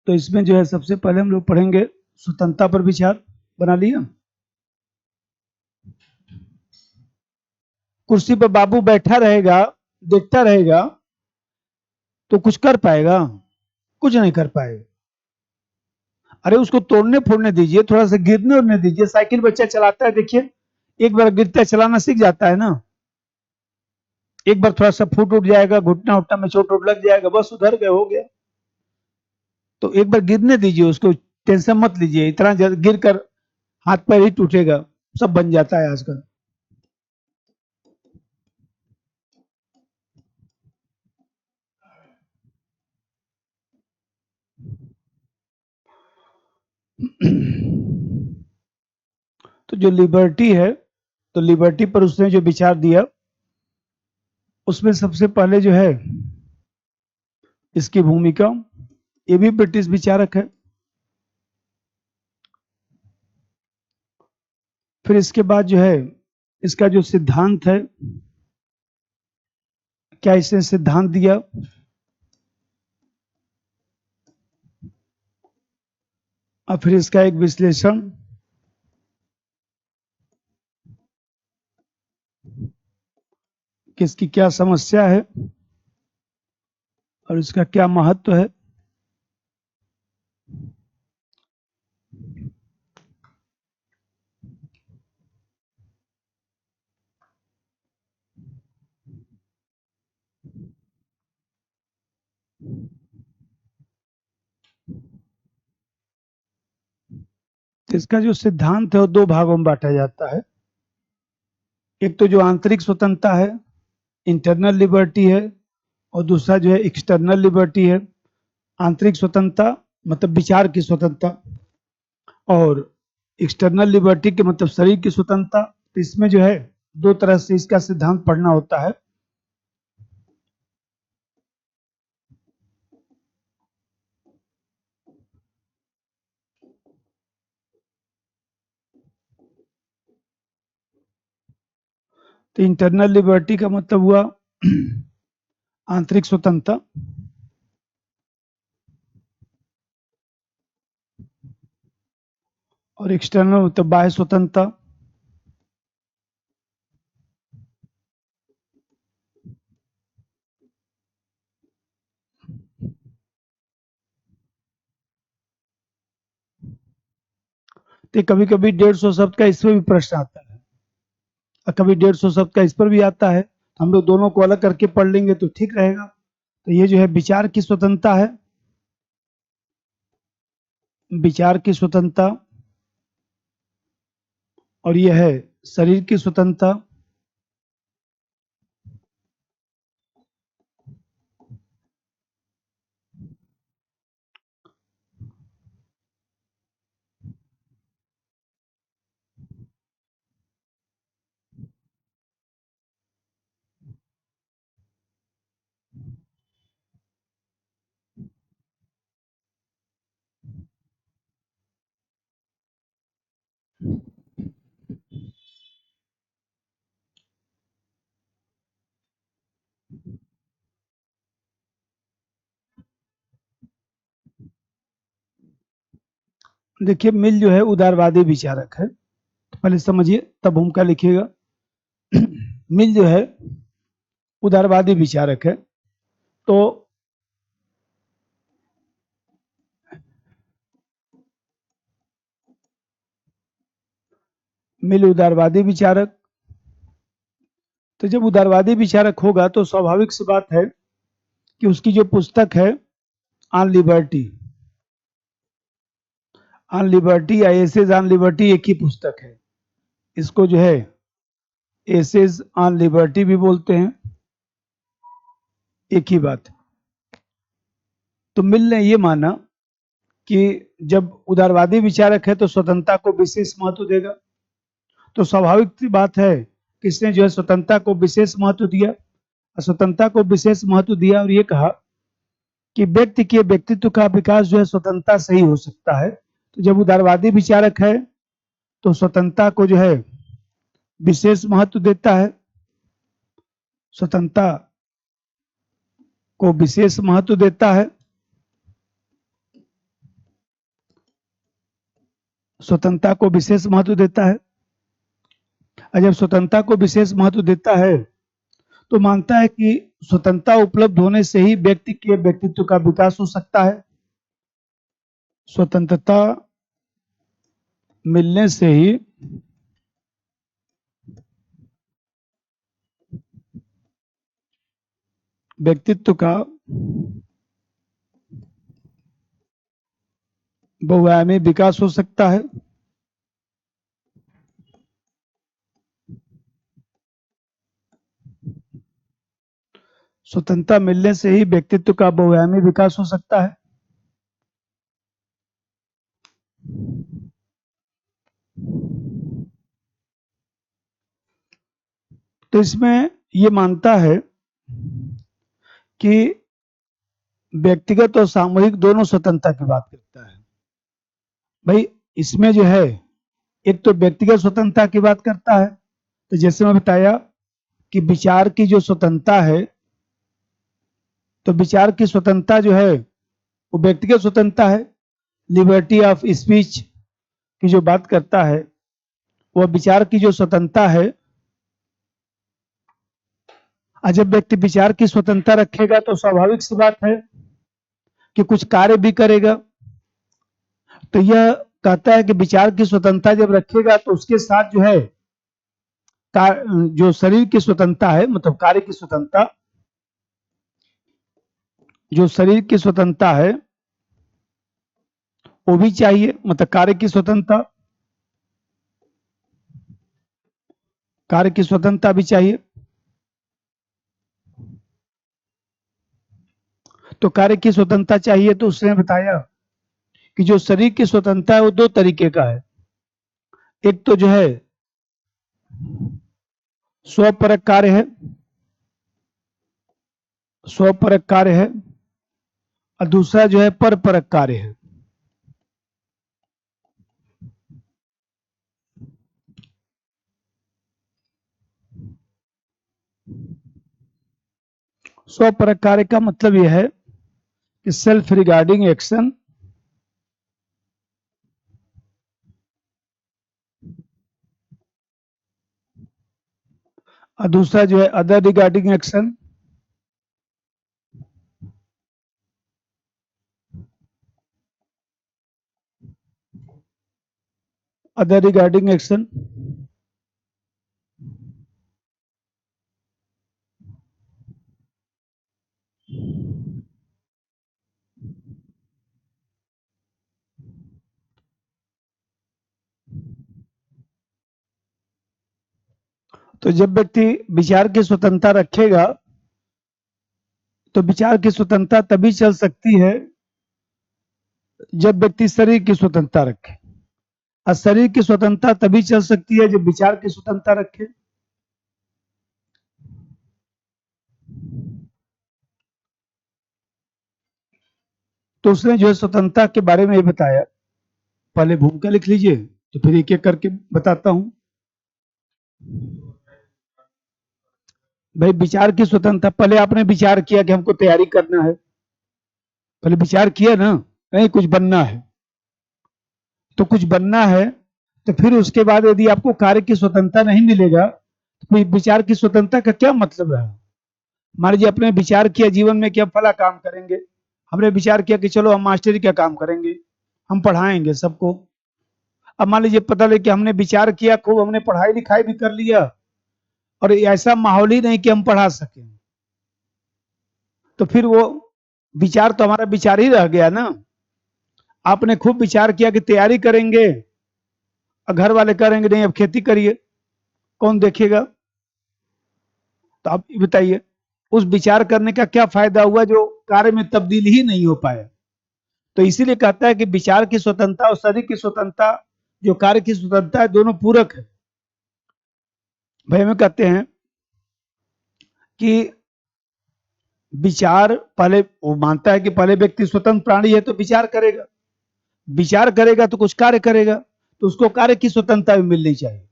तो इसमें जो है सबसे पहले हम लोग पढ़ेंगे स्वतंत्रता पर विचार। बना लिया? कुर्सी पर बाबू बैठा रहेगा, देखता रहेगा, तो कुछ कर पाएगा? कुछ नहीं कर पाएगा। अरे उसको तोड़ने फोड़ने दीजिए, थोड़ा सा गिरने उड़ने दीजिए। साइकिल बच्चा चलाता है, देखिए, एक बार गिरता है चलाना सीख जाता है ना। एक बार थोड़ा सा फूट उठ जाएगा, घुटना उठना में चोट उठ लग जाएगा, बस उधर गए, हो गया। तो एक बार गिरने दीजिए उसको, टेंशन मत लीजिए। इतना गिर कर हाथ पैर ही टूटेगा, सब बन जाता है आजकल। तो जो लिबर्टी है, तो लिबर्टी पर उसने जो विचार दिया, उसमें सबसे पहले जो है इसकी भूमिका, ये भी ब्रिटिश विचारक है। फिर इसके बाद जो है इसका जो सिद्धांत है, क्या इसने सिद्धांत दिया, और फिर इसका एक विश्लेषण, कि इसकी क्या समस्या है और इसका क्या महत्व है। इसका जो सिद्धांत है वो दो भागों में बांटा जाता है। एक तो जो आंतरिक स्वतंत्रता है, इंटरनल लिबर्टी है, और दूसरा जो है एक्सटर्नल लिबर्टी है। आंतरिक स्वतंत्रता मतलब विचार की स्वतंत्रता, और एक्सटर्नल लिबर्टी के मतलब शरीर की स्वतंत्रता। तो इसमें जो है दो तरह से इसका सिद्धांत पढ़ना होता है। तो इंटरनल लिबर्टी का मतलब हुआ आंतरिक स्वतंत्रता, और एक्सटर्नल मतलब बाह्य स्वतंत्रता। तो कभी कभी 150 शब्द का इसमें भी प्रश्न आता है, और कभी 150 शब्द का इस पर भी आता है। हम लोग दोनों को अलग करके पढ़ लेंगे तो ठीक रहेगा। तो ये जो है विचार की स्वतंत्रता है, विचार की स्वतंत्रता, और यह है शरीर की स्वतंत्रता। देखिए, मिल जो है उदारवादी विचारक है, तो पहले समझिए तब भूमिका लिखिएगा। मिल जो है उदारवादी विचारक है। तो मिल उदारवादी विचारक, तो जब उदारवादी विचारक होगा तो स्वाभाविक सी बात है कि उसकी जो पुस्तक है ऑन लिबर्टी, ऑन लिबर्टी या एसेज ऑन लिबर्टी एक ही पुस्तक है। इसको जो है एसेज ऑन लिबर्टी भी बोलते हैं, एक ही बात है। तो मिल ने ये माना कि जब उदारवादी विचारक है तो स्वतंत्रता को विशेष महत्व देगा। तो स्वाभाविक सी बात है कि इसने जो है स्वतंत्रता को विशेष महत्व दिया, स्वतंत्रता को विशेष महत्व दिया, और ये कहा कि व्यक्ति के व्यक्तित्व का विकास जो है स्वतंत्रता से ही हो सकता है। तो जब उदारवादी विचारक है तो स्वतंत्रता को जो है विशेष महत्व देता है, स्वतंत्रता को विशेष महत्व देता है। स्वतंत्रता को विशेष महत्व देता है। और जब स्वतंत्रता को विशेष महत्व देता है तो मानता है कि स्वतंत्रता उपलब्ध होने से ही व्यक्ति के व्यक्तित्व का विकास हो सकता है। स्वतंत्रता मिलने से ही व्यक्तित्व का बहुआयामी विकास हो सकता है। स्वतंत्रता मिलने से ही व्यक्तित्व का बहुआयामी विकास हो सकता है। तो इसमें ये मानता है कि व्यक्तिगत और सामूहिक दोनों स्वतंत्रता की बात करता है। भाई इसमें जो है एक तो व्यक्तिगत स्वतंत्रता की बात करता है, तो जैसे मैं बताया कि विचार की जो स्वतंत्रता है, तो विचार की स्वतंत्रता जो है वो व्यक्तिगत स्वतंत्रता है। लिबर्टी ऑफ स्पीच की जो बात करता है वह विचार की जो स्वतंत्रता है। और जब व्यक्ति विचार की स्वतंत्रता रखेगा तो स्वाभाविक सी बात है कि कुछ कार्य भी करेगा। तो यह कहता है कि विचार की स्वतंत्रता जब रखेगा तो उसके साथ जो है जो शरीर की स्वतंत्रता है, मतलब कार्य की स्वतंत्रता, जो शरीर की स्वतंत्रता है वो भी चाहिए, मतलब कार्य की स्वतंत्रता, कार्य की स्वतंत्रता भी चाहिए। तो कार्य की स्वतंत्रता चाहिए तो उसने बताया कि जो शरीर की स्वतंत्रता है वो दो तरीके का है। एक तो जो है स्वपरक कार्य है, स्वपरक कार्य है, और दूसरा जो है परपरक कार्य है। स्वपरक कार्य का मतलब यह है कि सेल्फ रिगार्डिंग एक्शन, और दूसरा जो है other regarding action. Other regarding action तो जब व्यक्ति विचार की स्वतंत्रता रखेगा तो विचार की स्वतंत्रता तभी चल सकती है जब व्यक्ति शरीर की स्वतंत्रता रखे, और शरीर की स्वतंत्रता तभी चल सकती है जब विचार की स्वतंत्रता रखे। तो उसने जो है स्वतंत्रता के बारे में ये बताया। पहले भूमिका लिख लीजिए तो फिर एक एक करके बताता हूं। भाई विचार की स्वतंत्रता, पहले आपने विचार किया कि हमको तैयारी करना है, पहले विचार किया ना, नहीं कुछ बनना है, तो कुछ बनना है, तो फिर उसके बाद यदि आपको कार्य की स्वतंत्रता नहीं मिलेगा तो विचार की स्वतंत्रता का क्या मतलब रहा। मान लीजिए अपने विचार किया जीवन में कि हम फला काम करेंगे, हमने विचार किया कि चलो हम मास्टरी का काम करेंगे, हम पढ़ाएंगे सबको। अब मान लीजिए पता लगे कि हमने विचार किया, खूब हमने पढ़ाई लिखाई भी कर लिया और ऐसा माहौल ही नहीं कि हम पढ़ा सकें, तो फिर वो विचार तो हमारा विचार ही रह गया ना। आपने खूब विचार किया कि तैयारी करेंगे और घर वाले करेंगे नहीं अब खेती करिए, कौन देखेगा। तो आप बताइए उस विचार करने का क्या फायदा हुआ जो कार्य में तब्दील ही नहीं हो पाया। तो इसीलिए कहता है कि विचार की स्वतंत्रता और शरीर की स्वतंत्रता, जो कार्य की स्वतंत्रता है, दोनों पूरक है। भाई हमें कहते हैं कि विचार, पहले वो मानता है कि पहले व्यक्ति स्वतंत्र प्राणी है तो विचार करेगा, विचार करेगा तो कुछ कार्य करेगा, तो उसको कार्य की स्वतंत्रता भी मिलनी चाहिए,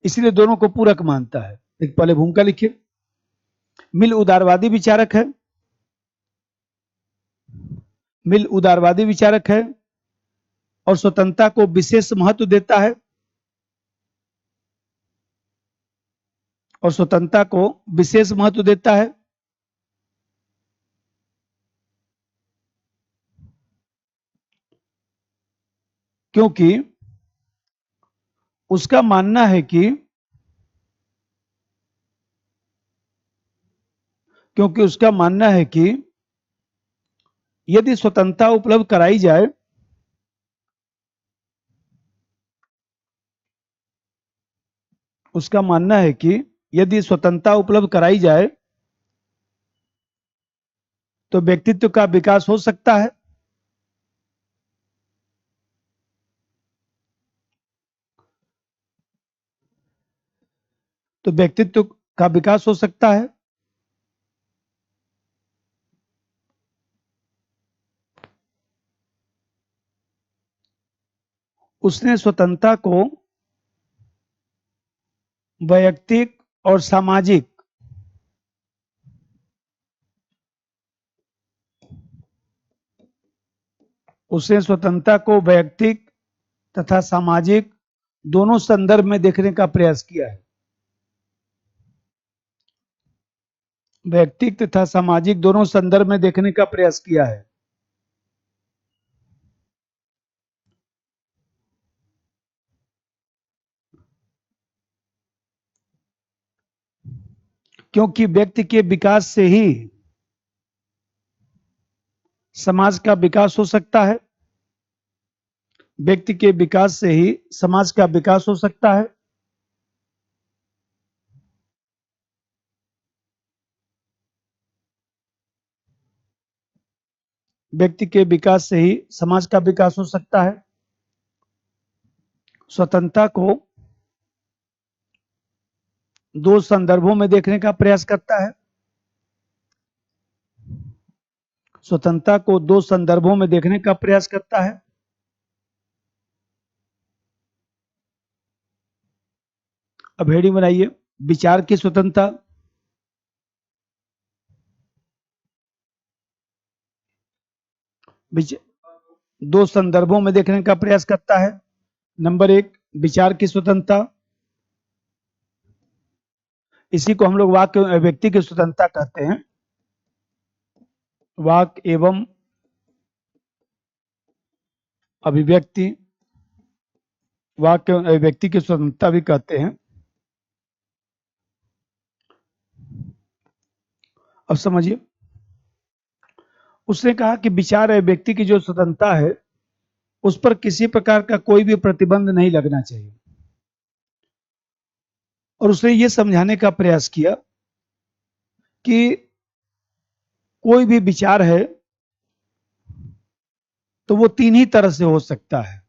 इसलिए दोनों को पूरक मानता है। एक पहले भूमिका लिखिए। मिल उदारवादी विचारक है, मिल उदारवादी विचारक है और स्वतंत्रता को विशेष महत्व देता है, और स्वतंत्रता को विशेष महत्व देता है। क्योंकि उसका मानना है कि यदि स्वतंत्रता उपलब्ध कराई जाए उसका मानना है कि यदि स्वतंत्रता उपलब्ध कराई जाए तो व्यक्तित्व का विकास हो सकता है, तो व्यक्तित्व का विकास हो सकता है। उसने स्वतंत्रता को वैयक्तिक और सामाजिक तथा सामाजिक दोनों संदर्भ में देखने का प्रयास किया है। वैयक्तिक तथा सामाजिक दोनों संदर्भ में देखने का प्रयास किया है। क्योंकि व्यक्ति के विकास से ही समाज का विकास हो सकता है, व्यक्ति के विकास से ही समाज का विकास हो सकता है। व्यक्ति के विकास से ही समाज का विकास हो सकता है। स्वतंत्रता को दो संदर्भों में देखने का प्रयास करता है। स्वतंत्रता को दो संदर्भों में देखने का प्रयास करता है। अब हेडिंग बनाइए, विचार की स्वतंत्रता, दो संदर्भों में देखने का प्रयास करता है। नंबर एक, विचार की स्वतंत्रता, इसी को हम लोग वाक्य एवं व्यक्ति की स्वतंत्रता कहते हैं। वाक्य एवं अभिव्यक्ति, वाक्य एवं व्यक्ति की स्वतंत्रता भी कहते हैं। अब समझिए, उसने कहा कि विचार एवं व्यक्ति की जो स्वतंत्रता है उस पर किसी प्रकार का कोई भी प्रतिबंध नहीं लगना चाहिए, और उसने ये समझाने का प्रयास किया कि कोई भी विचार है तो वो तीन ही तरह से हो सकता है।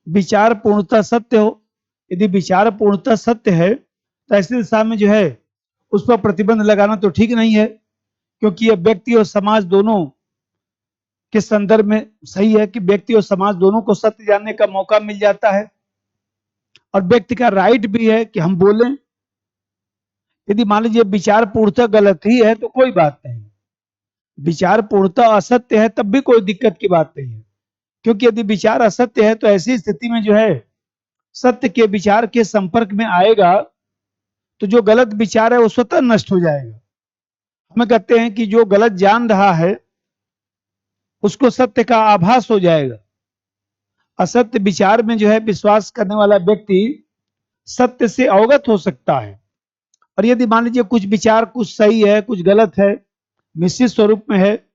विचार पूर्णतः सत्य हो, यदि विचार पूर्णतः सत्य है तो ऐसी दिशा में जो है उस पर प्रतिबंध लगाना तो ठीक नहीं है, क्योंकि यह व्यक्ति और समाज दोनों के संदर्भ में सही है कि व्यक्ति और समाज दोनों को सत्य जानने का मौका मिल जाता है, और व्यक्ति का राइट भी है कि हम बोलें। यदि मान लीजिए विचार पूर्णतः गलत ही है तो कोई बात नहीं, विचार पूर्णतः असत्य है तब भी कोई दिक्कत की बात नहीं है, क्योंकि यदि विचार असत्य है तो ऐसी स्थिति में जो है सत्य के विचार के संपर्क में आएगा तो जो गलत विचार है वो स्वतः नष्ट हो जाएगा। हमें कहते हैं कि जो गलत जान रहा है उसको सत्य का आभास हो जाएगा। असत्य विचार में जो है विश्वास करने वाला व्यक्ति सत्य से अवगत हो सकता है, और यदि मान लीजिए कुछ विचार कुछ सही है कुछ गलत है, मिश्रित स्वरूप में है,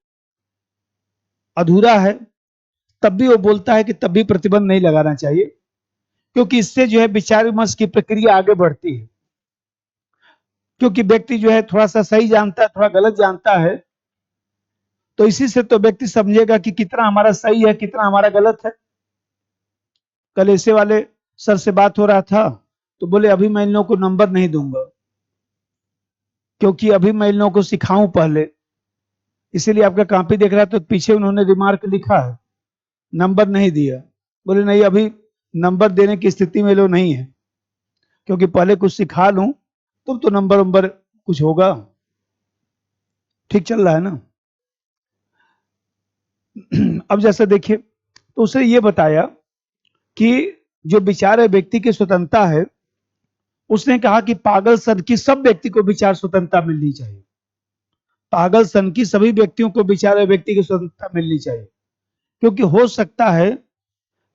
अधूरा है, तब भी वो बोलता है कि तब भी प्रतिबंध नहीं लगाना चाहिए, क्योंकि इससे जो है विचार विमर्श की प्रक्रिया आगे बढ़ती है। क्योंकि व्यक्ति जो है थोड़ा सा सही जानता है थोड़ा गलत जानता है, तो इसी से तो व्यक्ति समझेगा कि कितना हमारा सही है कितना हमारा गलत है। कल ऐसे वाले सर से बात हो रहा था तो बोले अभी मैं इन लोगों को नंबर नहीं दूंगा, क्योंकि अभी मैं इन लोगों को सिखाऊं पहले, इसीलिए आपका कॉपी देख रहा है तो पीछे उन्होंने रिमार्क लिखा है, नंबर नहीं दिया। बोले नहीं, अभी नंबर देने की स्थिति में लोग नहीं है, क्योंकि पहले कुछ सिखा लूं तो नंबर वंबर कुछ होगा। ठीक चल रहा है ना। अब जैसे देखिए, तो उसने ये बताया कि जो विचार है व्यक्ति की स्वतंत्रता है, उसने कहा कि पागल सन की सब व्यक्ति को विचार स्वतंत्रता मिलनी चाहिए। पागल सन की सभी व्यक्तियों को विचार है व्यक्ति की स्वतंत्रता मिलनी चाहिए, क्योंकि हो सकता है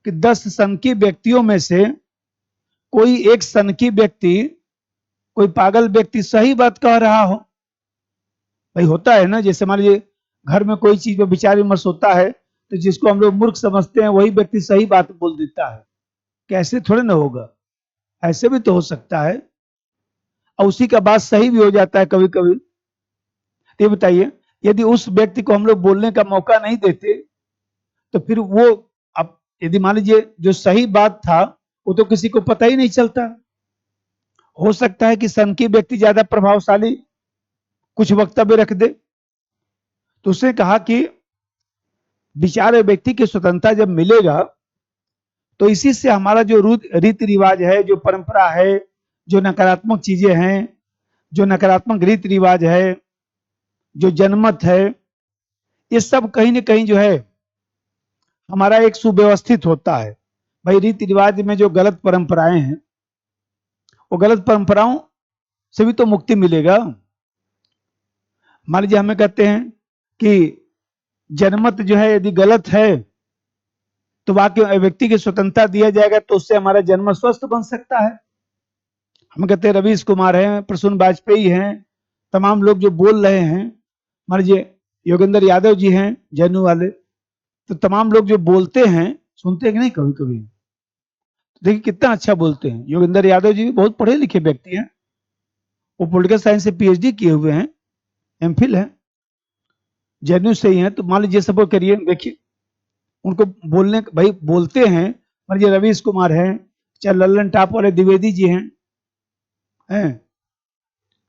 कि 10 सन की व्यक्तियों में से कोई एक सन की व्यक्ति, कोई पागल व्यक्ति सही बात कह रहा हो। भाई होता है ना, जैसे मान लीजिए घर में कोई चीज पे विचार विमर्श होता है, तो जिसको हम लोग मूर्ख समझते हैं वही व्यक्ति सही बात बोल देता है। कैसे थोड़े ना होगा, ऐसे भी तो हो सकता है, और उसी का बात सही भी हो जाता है कभी कभी। तो ये बताइए, यदि उस व्यक्ति को हम लोग बोलने का मौका नहीं देते, तो फिर वो, अब यदि मान लीजिए जो सही बात था वो तो किसी को पता ही नहीं चलता। हो सकता है कि सन की व्यक्ति ज्यादा प्रभावशाली कुछ वक्तव्य रख दे। तो उसने कहा कि विचार व्यक्ति की स्वतंत्रता जब मिलेगा, तो इसी से हमारा जो रीति रिवाज है, जो परंपरा है, जो नकारात्मक चीजें हैं, जो नकारात्मक रीति रिवाज है, जो जनमत है, ये सब कहीं ना कहीं जो है हमारा एक सुव्यवस्थित होता है। भाई रीति रिवाज में जो गलत परंपराएं हैं, वो गलत परंपराओं से भी तो मुक्ति मिलेगा। मान लीजिए हमें कहते हैं कि जनमत जो है यदि गलत है, तो वाक्य व्यक्ति की स्वतंत्रता दिया जाएगा तो उससे हमारा जन्म स्वस्थ बन सकता है। हम कहते हैं रवीश कुमार हैं, प्रसून वाजपेयी हैं, तमाम लोग जो बोल रहे हैं, मान लीजिए योगेंद्र यादव जी हैं जैनू वाले, तो तमाम लोग जो बोलते हैं, सुनते हैं कि नहीं कभी कभी, तो देखिए कितना अच्छा बोलते हैं। योगेंद्र यादव जी भी बहुत पढ़े लिखे व्यक्ति हैं, वो पॉलिटिकल साइंस से पीएचडी किए हुए हैं, एमफिल है, जैनू से ही हैं। तो मान लीजिए सपोज करिए, देखिए उनको बोलने, भाई बोलते हैं, मान लीजिए रवीश कुमार हैं, चाहे लल्लन टॉप वाले द्विवेदी जी हैं,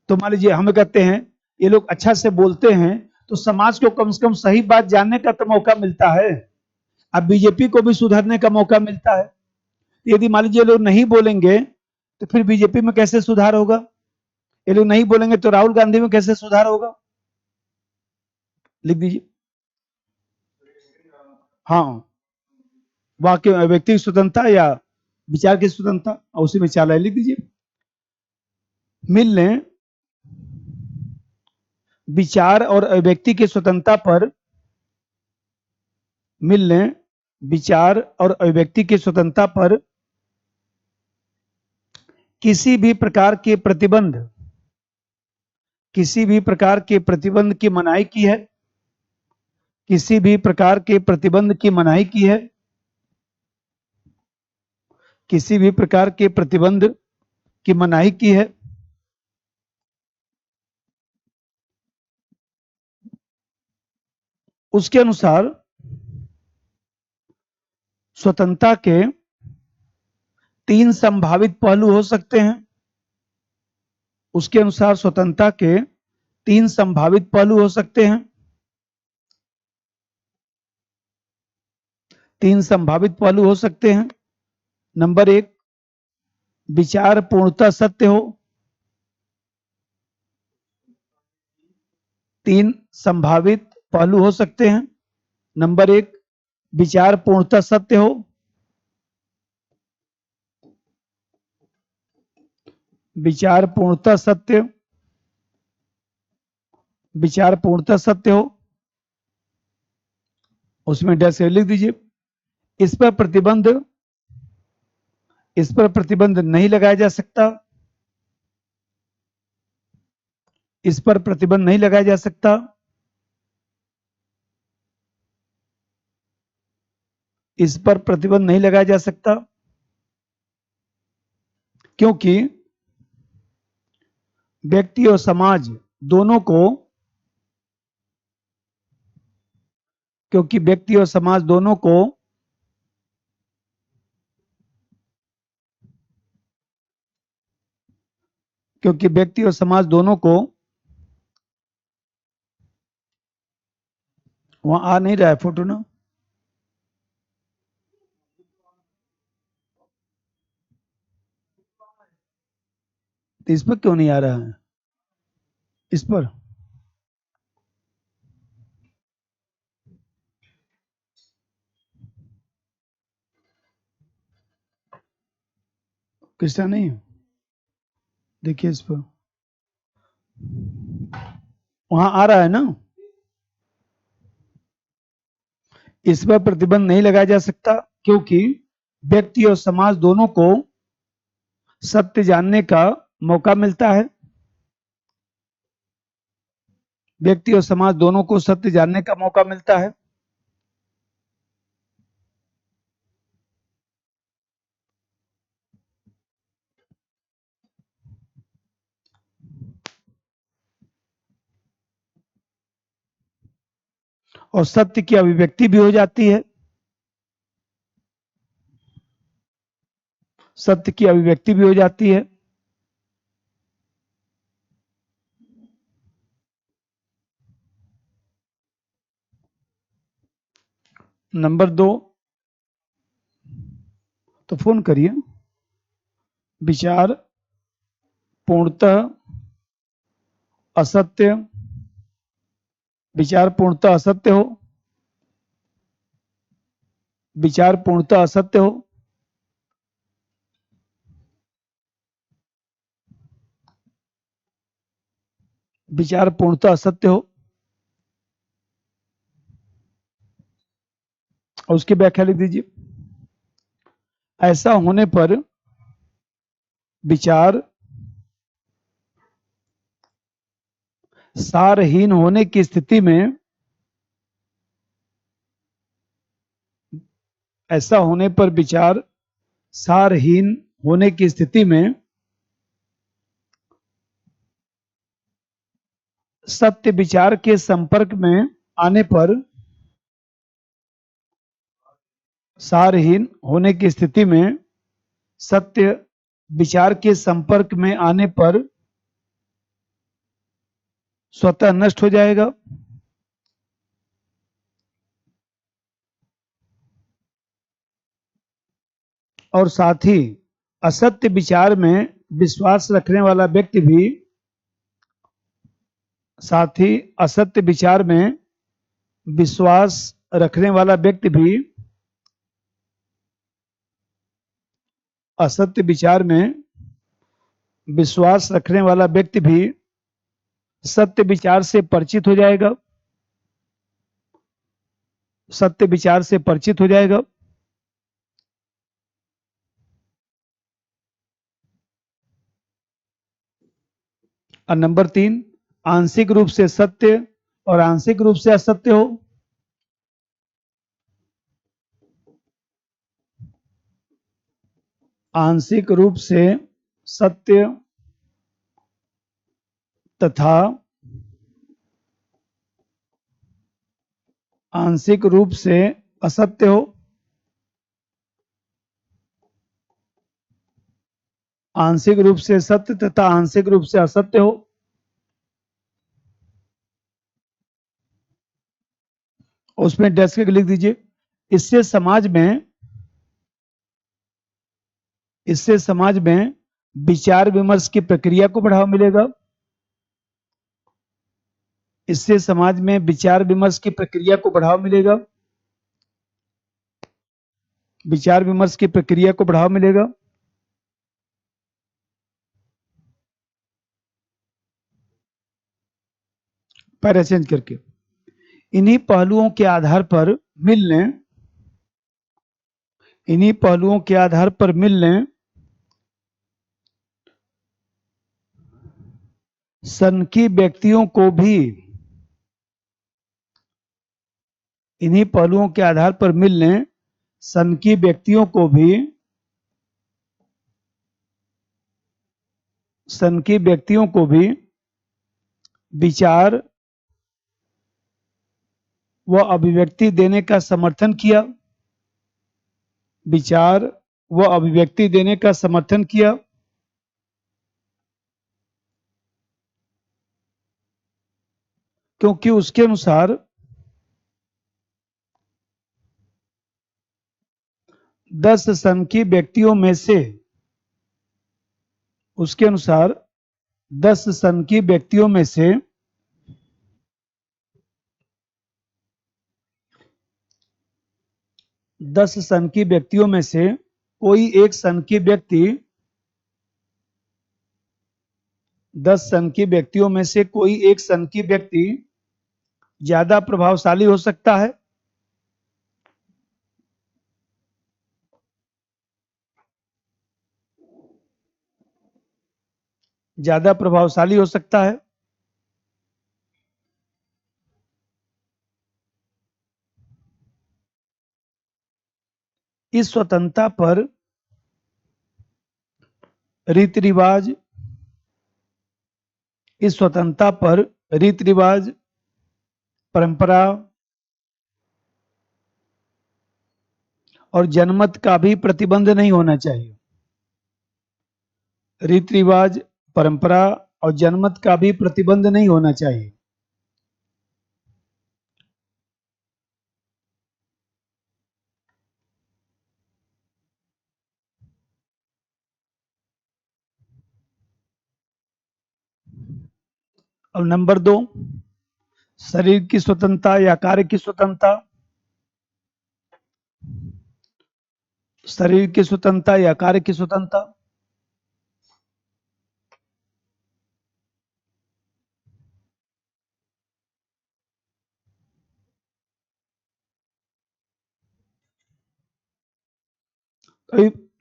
तो मान लीजिए हमें कहते हैं ये लोग अच्छा से बोलते हैं, तो समाज को कम से कम सही बात जानने का तो मौका मिलता है। अब बीजेपी को भी सुधरने का मौका मिलता है। यदि मान लीजिए लोग नहीं बोलेंगे, तो फिर बीजेपी में कैसे सुधार होगा? ये लोग नहीं बोलेंगे तो राहुल गांधी में कैसे सुधार होगा? लिख दीजिए। हाँ, वाक्य व्यक्ति की स्वतंत्रता या विचार की स्वतंत्रता, और उसी में चाल है, लिख दीजिए। मिल लें विचार और अभिव्यक्ति की स्वतंत्रता पर, मिल लें विचार और अभिव्यक्ति की स्वतंत्रता पर किसी भी प्रकार के प्रतिबंध, किसी भी प्रकार के प्रतिबंध की मनाही की है, किसी भी प्रकार के प्रतिबंध की मनाही की है, किसी भी प्रकार के प्रतिबंध की मनाही की है। उसके अनुसार स्वतंत्रता के 3 संभावित पहलू हो सकते हैं। उसके अनुसार स्वतंत्रता के 3 संभावित पहलू हो सकते हैं। 3 संभावित पहलू हो सकते हैं। नंबर 1, विचार पूर्णतः सत्य हो। 3 संभावित पहलू हो सकते हैं। नंबर 1, विचार पूर्णतः सत्य हो। विचार पूर्णतः सत्य, विचार पूर्णतः सत्य हो, उसमें डैश लिख दीजिए। इस पर प्रतिबंध, इस पर प्रतिबंध नहीं लगाया जा सकता, इस पर प्रतिबंध नहीं लगाया जा सकता। इस पर प्रतिबंध नहीं लगाया जा सकता क्योंकि व्यक्ति और समाज दोनों को, क्योंकि व्यक्ति और समाज दोनों को क्योंकि व्यक्ति और समाज दोनों को, वहां आ नहीं रहा है फोटो ना, तो इस पर क्यों नहीं आ रहा है? इस पर कृष्णा नहीं है, देखिए इस पर वहां आ रहा है ना, इस पर प्रतिबंध नहीं लगाया जा सकता क्योंकि व्यक्ति और समाज दोनों को सत्य जानने का मौका मिलता है। व्यक्ति और समाज दोनों को सत्य जानने का मौका मिलता है। और सत्य की अभिव्यक्ति भी हो जाती है। सत्य की अभिव्यक्ति भी हो जाती है। नंबर 2, तो फोन करिए। विचार पूर्णतः असत्य, विचार पूर्णतः असत्य हो, विचार पूर्णतः असत्य हो, विचार पूर्णतः असत्य हो, और उसकी व्याख्या लिख दीजिए। ऐसा होने पर विचार सारहीन होने की स्थिति में, ऐसा होने पर विचार सारहीन होने की स्थिति में सत्य विचार के संपर्क में आने पर, सारहीन होने की स्थिति में सत्य विचार के संपर्क में आने पर स्वतः नष्ट हो जाएगा। और साथ ही असत्य विचार में विश्वास रखने वाला व्यक्ति भी, साथ ही असत्य विचार में विश्वास रखने वाला व्यक्ति भी, असत्य विचार में विश्वास रखने वाला व्यक्ति भी सत्य विचार से परिचित हो जाएगा, सत्य विचार से परिचित हो जाएगा। और नंबर 3, आंशिक रूप से सत्य और आंशिक रूप से असत्य हो। आंशिक रूप से सत्य तथा आंशिक रूप से असत्य हो। आंशिक रूप से सत्य तथा आंशिक रूप से असत्य हो। उसमें डैश करके लिख दीजिए। इससे समाज में, इससे समाज में विचार विमर्श की प्रक्रिया को बढ़ावा मिलेगा। इससे समाज में विचार विमर्श की प्रक्रिया को बढ़ावा मिलेगा। विचार विमर्श की प्रक्रिया को बढ़ावा मिलेगा। पैरा चेंज करके इन्हीं पहलुओं के आधार पर मिलने, इन्हीं पहलुओं के आधार पर मिलने सनकी व्यक्तियों को भी, इन्हीं पहलुओं के आधार पर मिलने सनकी व्यक्तियों को भी, सनकी व्यक्तियों को भी विचार व अभिव्यक्ति देने का समर्थन किया, विचार व अभिव्यक्ति देने का समर्थन किया। क्योंकि उसके अनुसार 10 सनकी व्यक्तियों में से, उसके अनुसार 10 सनकी व्यक्तियों में से 10 सनकी व्यक्तियों में से कोई एक सनकी व्यक्ति 10 सनकी व्यक्तियों में से कोई एक सनकी व्यक्ति ज्यादा प्रभावशाली हो सकता है? ज्यादा प्रभावशाली हो सकता है? इस स्वतंत्रता पर रीति रिवाज, इस स्वतंत्रता पर रीति रिवाज, परंपरा और जनमत का भी प्रतिबंध नहीं होना चाहिए। रीति रिवाज, परंपरा और जनमत का भी प्रतिबंध नहीं होना चाहिए। अब नंबर 2, शरीर की स्वतंत्रता या कार्य की स्वतंत्रता। शरीर की स्वतंत्रता या कार्य की स्वतंत्रता।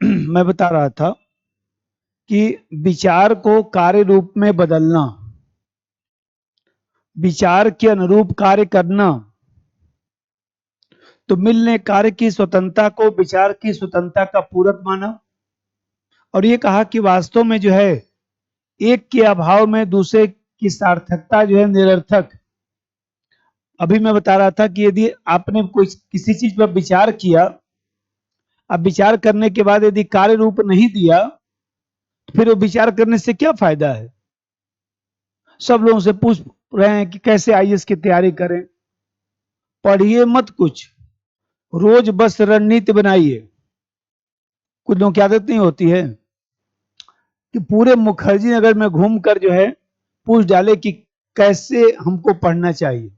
मैं बता रहा था कि विचार को कार्य रूप में बदलना, विचार के अनुरूप कार्य करना, तो मिल ने कार्य की स्वतंत्रता को विचार की स्वतंत्रता का पूरक माना और ये कहा कि वास्तव में जो है एक के अभाव में दूसरे की सार्थकता जो है निरर्थक। अभी मैं बता रहा था कि यदि आपने कोई किसी चीज पर विचार किया, अब विचार करने के बाद यदि कार्य रूप नहीं दिया तो फिर वो विचार करने से क्या फायदा है? सब लोगों से पूछ रहे हैं कि कैसे आईएएस की तैयारी करें, पढ़िए मत कुछ, रोज बस रणनीति बनाइए। कुछ लोगों की आदत नहीं होती है कि पूरे मुखर्जी नगर में घूमकर जो है पूछ डाले कि कैसे हमको पढ़ना चाहिए।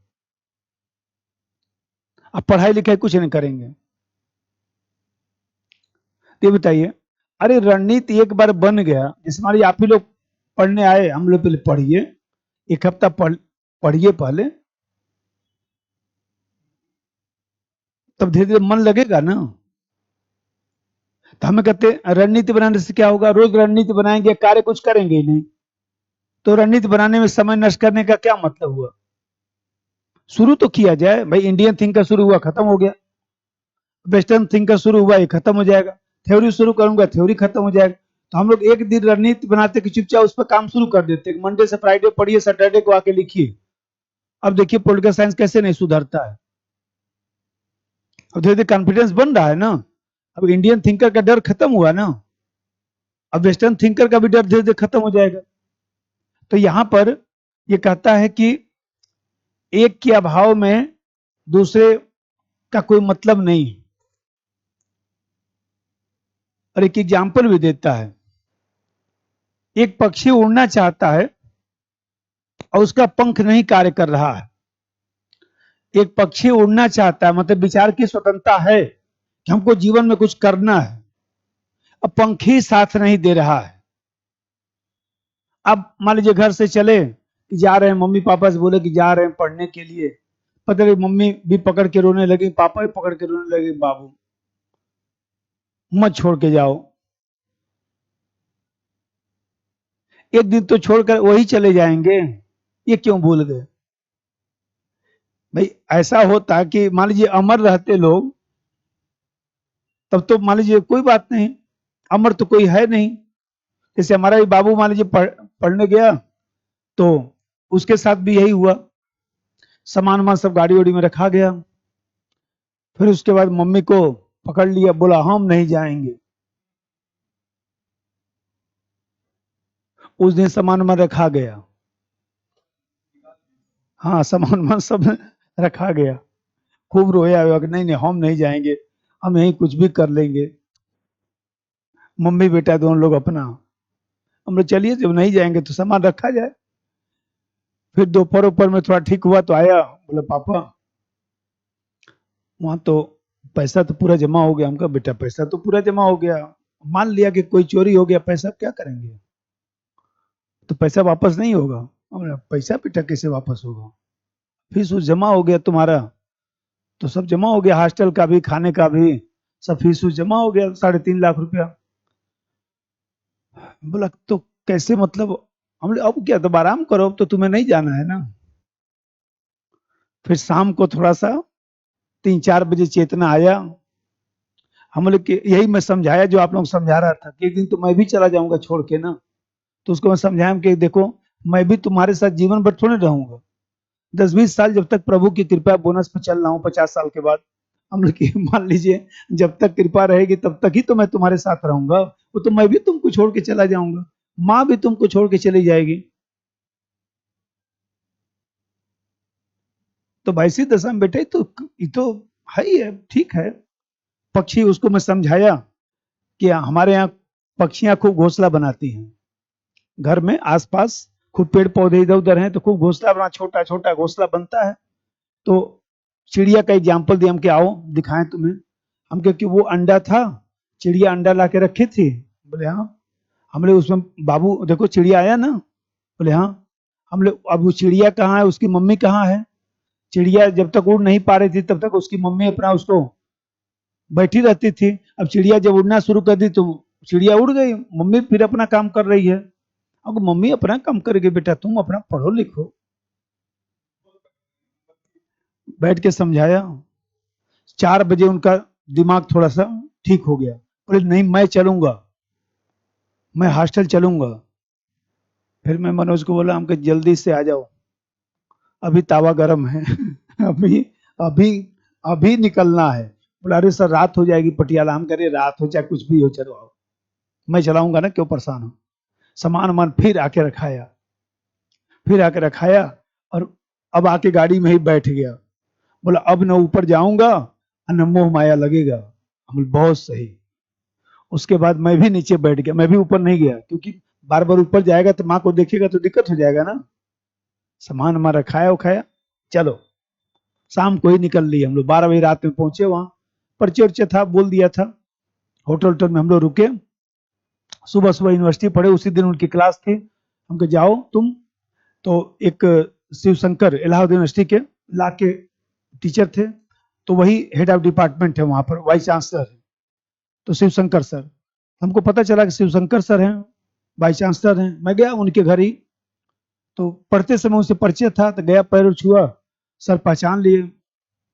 अब पढ़ाई लिखाई कुछ नहीं करेंगे। ये बताइए, अरे रणनीति एक बार बन गया, जैसे मान लीजिए आप ही लोग पढ़ने आए, हम लोग पहले पढ़िए, एक हफ्ता पढ़िए पहले, तब धीरे धीरे मन लगेगा ना। तो हमें कहते हैं रणनीति बनाने से क्या होगा, रोज रणनीति बनाएंगे कार्य कुछ करेंगे ही नहीं, तो रणनीति बनाने में समय नष्ट करने का क्या मतलब हुआ? शुरू तो किया जाए भाई, इंडियन थिंकर शुरू हुआ खत्म हो गया, वेस्टर्न थिंकर शुरू हुआ ये खत्म हो जाएगा, थ्योरी शुरू करूंगा थ्योरी खत्म हो जाएगा। तो हम लोग एक दिन रणनीति बनाते कि चुपचाप उस पर काम शुरू कर देते, मंडे से फ्राइडे पढ़िए, सैटरडे को आके लिखिए। अब देखिए पॉलिटिकल साइंस कैसे नहीं सुधरता है। अब धीरे धीरे कॉन्फिडेंस बन रहा है ना, अब इंडियन थिंकर का डर खत्म हुआ ना, अब वेस्टर्न थिंकर का भी डर धीरे धीरे खत्म हो जाएगा। तो यहां पर ये कहता है कि एक के अभाव में दूसरे का कोई मतलब नहीं। और एक एग्जाम्पल भी देता है, एक पक्षी उड़ना चाहता है और उसका पंख नहीं कार्य कर रहा है। एक पक्षी उड़ना चाहता है, मतलब विचार की स्वतंत्रता है कि हमको जीवन में कुछ करना है, अब पंख ही साथ नहीं दे रहा है। अब मान लीजिए घर से चले कि जा रहे हैं, मम्मी पापा से बोले कि जा रहे हैं पढ़ने के लिए, पता नहीं मम्मी भी पकड़ के रोने लगी, पापा भी पकड़ के रोने लगे, बाबू मत छोड़ के जाओ। एक दिन तो छोड़कर वही चले जाएंगे, ये क्यों भूल गए? भाई ऐसा होता कि मान लीजिए अमर रहते लोग, तब तो मान लीजिए कोई बात नहीं, अमर तो कोई है नहीं। जैसे हमारा भी बाबू मान लीजिए पढ़ने गया तो उसके साथ भी यही हुआ, सामान वामान सब गाड़ी वाड़ी में रखा गया, फिर उसके बाद मम्मी को पकड़ लिया, बोला हम नहीं जाएंगे। उस दिन सामान वामान रखा गया, हाँ सामान वामान सब रखा गया, खूब रोया हुआ कि नहीं नहीं हम नहीं जाएंगे, हम यहीं कुछ भी कर लेंगे। मम्मी बेटा दोनों लोग अपना, हम लोग चलिए जब नहीं जाएंगे तो सामान रखा जाए। फिर दोपहर ऊपर में थोड़ा ठीक हुआ तो आया, बोले पापा वहां तो पैसा तो पूरा जमा हो गया। हमका बेटा पैसा तो पूरा जमा हो गया, मान लिया कि कोई चोरी हो गया पैसा, क्या करेंगे? तो पैसा वापस नहीं होगा। पैसा बेटा कैसे वापस होगा? फीस उस जमा हो गया तुम्हारा, तो सब जमा हो गया, हॉस्टल का भी, खाने का भी, सब फीस उस जमा हो गया, 3.5 लाख रुपया। बोला तो कैसे मतलब? हमने अब क्या, तो आराम करो, अब तो तुम्हें नहीं जाना है ना। फिर शाम को थोड़ा सा 3-4 बजे चेतना आया। हम लोग के यही मैं समझाया जो आप लोग समझा रहा था कि एक दिन तो मैं भी चला जाऊंगा छोड़ के ना। तो उसको मैं समझाया कि देखो, मैं भी तुम्हारे साथ जीवन भर थोड़े रहूंगा। 10-20 साल जब तक प्रभु की कृपा बोनस पे चल रहा हूँ, 50 साल के बाद हम लोग की मान लीजिए, जब तक कृपा रहेगी तब तक ही तो मैं तुम्हारे साथ रहूंगा। वो तो मैं भी तुमको छोड़ के चला जाऊंगा, माँ भी तुमको छोड़ के चली जाएगी। तो वैसी दशा में बेटे, तो ये तो है ही है, ठीक है। पक्षी, उसको मैं समझाया कि हमारे यहाँ पक्षियां खूब घोंसला बनाती हैं घर में आसपास, खूब पेड़ पौधे इधर उधर हैं, तो खूब घोंसला बना, छोटा छोटा घोंसला बनता है। तो चिड़िया का एग्जाम्पल दिया हम कि आओ दिखाएं तुम्हें। हम क्योंकि वो अंडा था, चिड़िया अंडा ला के रखी थी। बोले हाँ। हमने उसमें, बाबू देखो चिड़िया आया ना। बोले हाँ। हमने, अब वो चिड़िया कहाँ है, उसकी मम्मी कहाँ है? चिड़िया जब तक उड़ नहीं पा रही थी तब तक उसकी मम्मी अपना उसको बैठी रहती थी। अब चिड़िया जब उड़ना शुरू कर दी तो चिड़िया उड़ गई, मम्मी फिर अपना काम कर रही है। अब मम्मी अपना काम करेगी, बेटा तुम अपना पढ़ो लिखो। बैठ के समझाया। 4 बजे उनका दिमाग थोड़ा सा ठीक हो गया। बोले नहीं, मैं चलूंगा, मैं हॉस्टल चलूंगा। फिर मैं मनोज को बोला, हमको जल्दी से आ जाओ, अभी तावा गर्म है। अभी अभी अभी निकलना है। बोला अरे सर रात हो जाएगी पटियाला। हम कह रहे रात हो चाहे कुछ भी हो, चलो आओ, मैं चलाऊंगा ना, क्यों परेशान हो। सामान वामान फिर आके रखाया, फिर आके रखाया, और अब आके गाड़ी में ही बैठ गया। बोला अब न ऊपर जाऊंगा और न मोह माया लगेगा। हम बोले, बहुत सही। उसके बाद मैं भी नीचे बैठ गया, मैं भी ऊपर नहीं गया, क्योंकि बार बार ऊपर जाएगा तो माँ को देखेगा तो दिक्कत हो जाएगा ना। सामान हमारा खाया उखाया, चलो शाम को ही निकल लिए हम लोग। 12 बजे रात में पहुंचे वहां। परिचय उर्चय था, बोल दिया था। होटल होटल में हम लोग रुके। सुबह सुबह यूनिवर्सिटी पढ़े, उसी दिन उनकी क्लास थी। हमको जाओ तुम। तो एक शिव शंकर इलाहाबाद यूनिवर्सिटी के ला के टीचर थे, तो वही हेड ऑफ डिपार्टमेंट है वहां पर, वाइस चांसलर है। तो शिव शंकर सर, हमको पता चला कि शिव शंकर सर हैं, वाइस चांसलर हैं। मैं गया उनके घर ही। तो पढ़ते समय उनसे परिचय था, तो गया, पैर छुआ। सर पहचान लिए।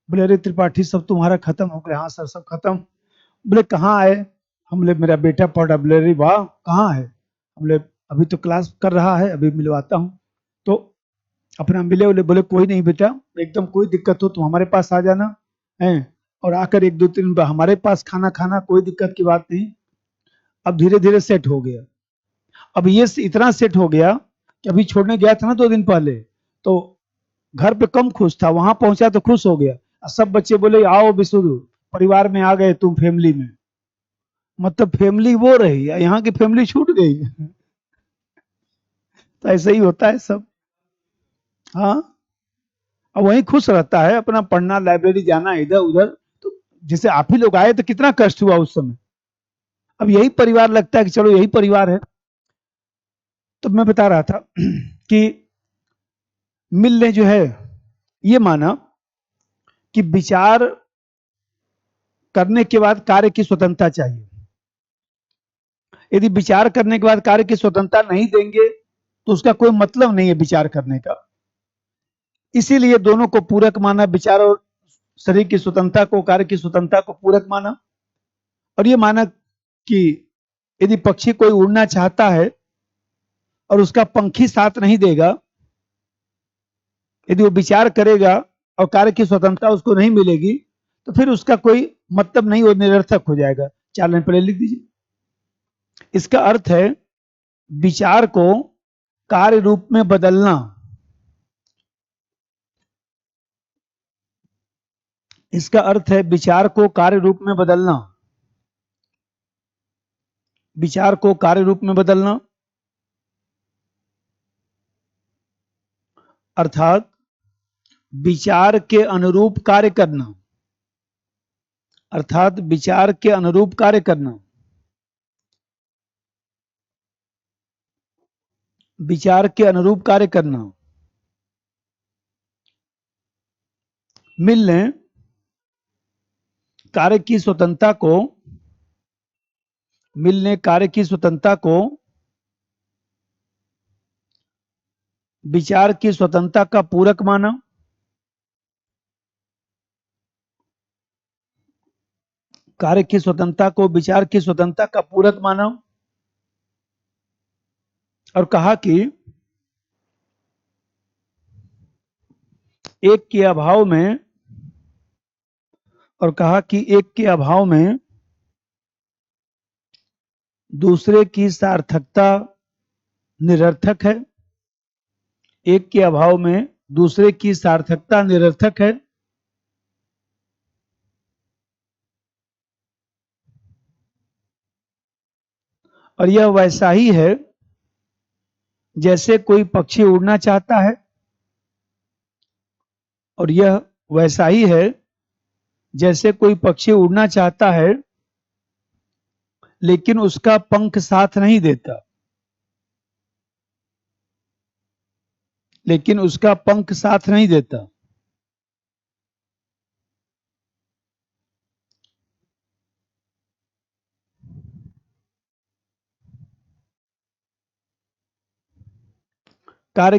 बोले अरे त्रिपाठी, सब तुम्हारा खत्म हो गया? हाँ सर सब खत्म। बोले कहाँ आए? हम बोले मेरा बेटा पढ़ रहा। बोले अरे वाह, कहाँ है? हम बोले अभी तो क्लास कर रहा है, अभी मिलवाता हूँ। तो अपना मिले। बोले बोले कोई नहीं बेटा, एकदम कोई दिक्कत हो तो हमारे पास आ जाना है, और आकर 1-2-3 बार हमारे पास खाना खाना, कोई दिक्कत की बात नहीं। अब धीरे धीरे सेट हो गया। अब ये इतना सेट हो गया कि अभी छोड़ने गया था ना 2 दिन पहले, तो घर पे कम खुश था, वहां पहुंचा तो खुश हो गया। और सब बच्चे बोले आओ बिशुरु, परिवार में आ गए तुम, फैमिली में। मतलब फैमिली वो रही, यहाँ की फैमिली छूट गई। तो ऐसे ही होता है सब। हाँ। अब वही खुश रहता है, अपना पढ़ना, लाइब्रेरी जाना, इधर उधर। तो जैसे आप ही लोग आए तो कितना कष्ट हुआ उस समय। अब यही परिवार लगता है कि चलो यही परिवार है। तो मैं बता रहा था कि मिल ने जो है ये माना कि विचार करने के बाद कार्य की स्वतंत्रता चाहिए। यदि विचार करने के बाद कार्य की स्वतंत्रता नहीं देंगे तो उसका कोई मतलब नहीं है विचार करने का। इसीलिए दोनों को पूरक माना, विचार और शरीर की स्वतंत्रता को, कार्य की स्वतंत्रता को पूरक माना। और ये माना कि यदि पक्षी कोई उड़ना चाहता है और उसका पंखी साथ नहीं देगा, यदि वो विचार करेगा और कार्य की स्वतंत्रता उसको नहीं मिलेगी, तो फिर उसका कोई मतलब नहीं, वो निरर्थक हो जाएगा। 4 लाइन पहले लिख दीजिए। इसका अर्थ है विचार को कार्य रूप में बदलना। इसका अर्थ है विचार को कार्य रूप में बदलना। विचार को कार्य रूप में बदलना अर्थात विचार के अनुरूप कार्य करना। अर्थात विचार के अनुरूप कार्य करना। विचार के अनुरूप कार्य करना। मिल ने कार्य की स्वतंत्रता को विचार की स्वतंत्रता का पूरक माना। कार्य की स्वतंत्रता को विचार की स्वतंत्रता का पूरक माना और कहा कि एक के अभाव में दूसरे की सार्थकता निरर्थक है। एक के अभाव में दूसरे की सार्थकता निरर्थक है। और यह वैसा ही है जैसे कोई पक्षी उड़ना चाहता है। और यह वैसा ही है जैसे कोई पक्षी उड़ना चाहता है लेकिन उसका पंख साथ नहीं देता। कार्य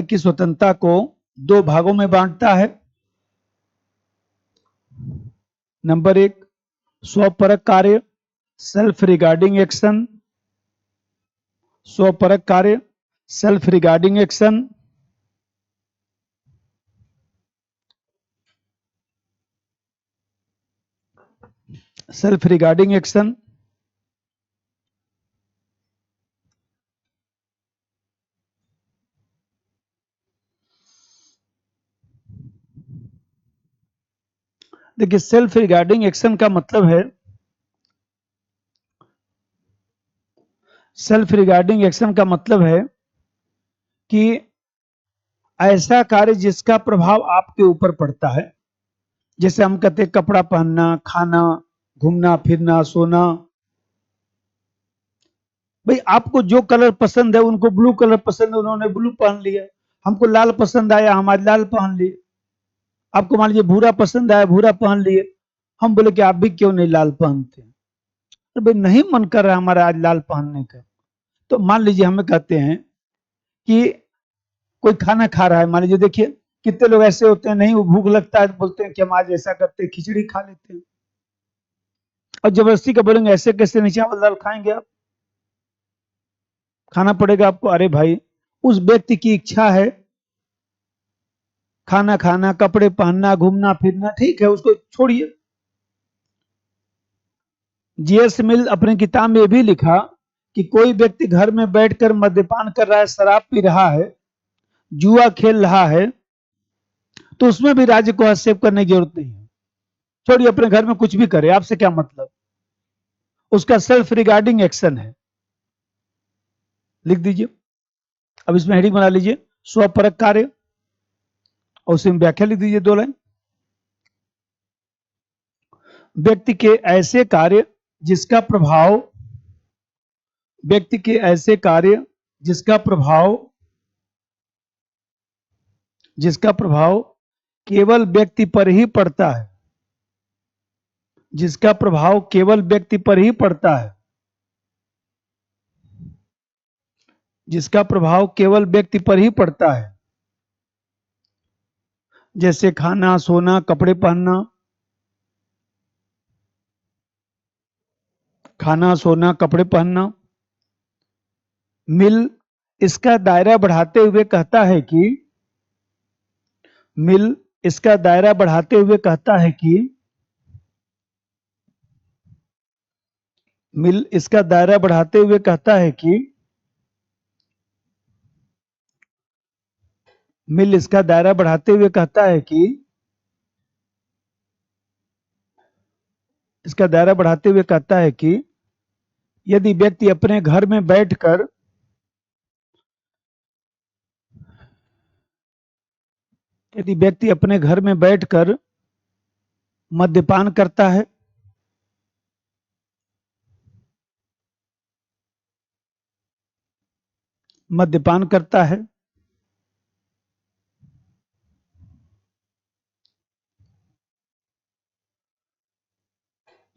की स्वतंत्रता को दो भागों में बांटता है। नंबर 1 स्वपरक कार्य सेल्फ रिगार्डिंग एक्शन। स्वपरक कार्य self regarding action. Self regarding action देखिए, सेल्फ रिगार्डिंग एक्शन का मतलब है कि ऐसा कार्य जिसका प्रभाव आपके ऊपर पड़ता है। जैसे हम कहते हैं कपड़ा पहनना, खाना, घूमना फिरना, सोना। भाई आपको जो कलर पसंद है, उनको ब्लू कलर पसंद है, उन्होंने ब्लू पहन लिया। हमको लाल पसंद आया, हम आज लाल पहन लिए। आपको मान लीजिए भूरा पसंद आया, भूरा पहन लिए। हम बोले कि आप भी क्यों नहीं लाल पहनते? तो भाई नहीं मन कर रहा हमारा आज लाल पहनने का। तो मान लीजिए हमें कहते हैं कि कोई खाना खा रहा है, मान लीजिए, देखिए कितने लोग ऐसे होते हैं, नहीं वो भूख लगता है तो बोलते हैं कि हम आज ऐसा करते हैं खिचड़ी खा लेते हैं। और जबरदस्ती का बोलेंगे ऐसे कैसे नहीं चावल दाल खाएंगे आप, खाना पड़ेगा आपको। अरे भाई, उस व्यक्ति की इच्छा है खाना खाना, कपड़े पहनना, घूमना फिरना, ठीक है, उसको छोड़िए। जीएस मिल अपनी किताब में भी लिखा कि कोई व्यक्ति घर में बैठकर मद्यपान कर रहा है, शराब पी रहा है, जुआ खेल रहा है, तो उसमें भी राज्य को हस्तक्षेप करने की जरूरत नहीं है। छोड़िए, अपने घर में कुछ भी करे, आपसे क्या मतलब। उसका सेल्फ रिगार्डिंग एक्शन है। लिख दीजिए। अब इसमें हेडिंग बना लीजिए, स्वपरक कार्य, और उसमें व्याख्या लिख दीजिए 2 लाइन। व्यक्ति के ऐसे कार्य जिसका प्रभाव केवल व्यक्ति पर ही पड़ता है। जिसका प्रभाव केवल व्यक्ति पर ही पड़ता है। जिसका प्रभाव केवल व्यक्ति पर ही पड़ता है। जैसे खाना, सोना, कपड़े पहनना। खाना, सोना, कपड़े पहनना। मिल इसका दायरा बढ़ाते हुए कहता है कि मिल इसका दायरा बढ़ाते हुए कहता है कि मिल इसका दायरा बढ़ाते हुए कहता है कि मिल इसका दायरा बढ़ाते हुए कहता है कि इसका दायरा बढ़ाते हुए कहता है कि यदि व्यक्ति अपने घर में बैठकर मद्यपान करता है, मद्यपान करता है,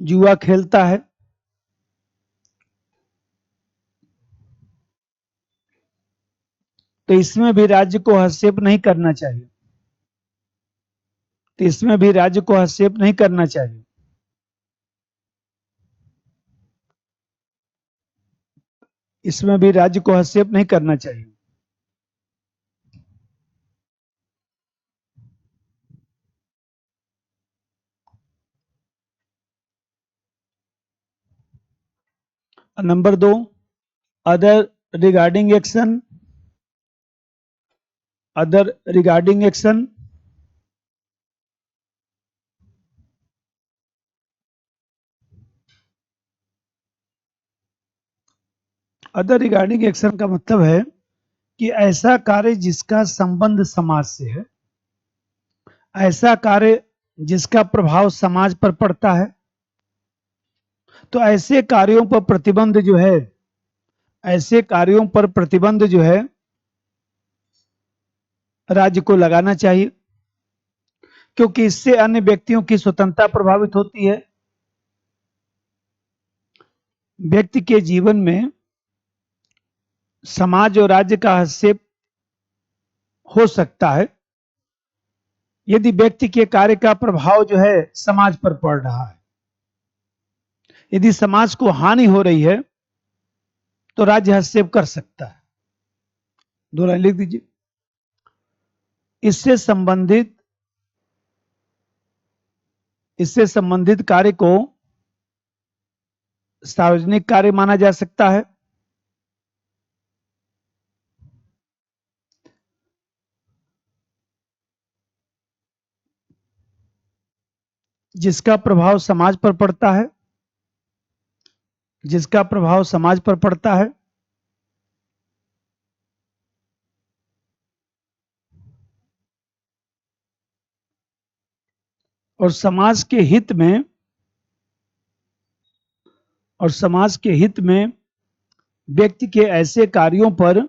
जुआ खेलता है, तो इसमें भी राज्य को हस्तक्षेप नहीं करना चाहिए। तो इसमें भी राज्य को हस्तक्षेप नहीं करना चाहिए। इसमें भी राज्य को हस्तक्षेप नहीं करना चाहिए। Number 2, other regarding action, other regarding action, other regarding action का मतलब है कि ऐसा कार्य जिसका संबंध समाज से है, ऐसा कार्य जिसका प्रभाव समाज पर पड़ता है, तो ऐसे कार्यों पर प्रतिबंध जो है, ऐसे कार्यों पर प्रतिबंध जो है राज्य को लगाना चाहिए, क्योंकि इससे अन्य व्यक्तियों की स्वतंत्रता प्रभावित होती है। व्यक्ति के जीवन में समाज और राज्य का हस्तक्षेप हो सकता है यदि व्यक्ति के कार्य का प्रभाव जो है समाज पर पड़ रहा है। यदि समाज को हानि हो रही है तो राज्य हस्तक्षेप कर सकता है। 2 लाइन लिख दीजिए। इससे संबंधित कार्य को सार्वजनिक कार्य माना जा सकता है, जिसका प्रभाव समाज पर पड़ता है, जिसका प्रभाव समाज पर पड़ता है, और समाज के हित में, और समाज के हित में व्यक्ति के ऐसे कार्यों पर,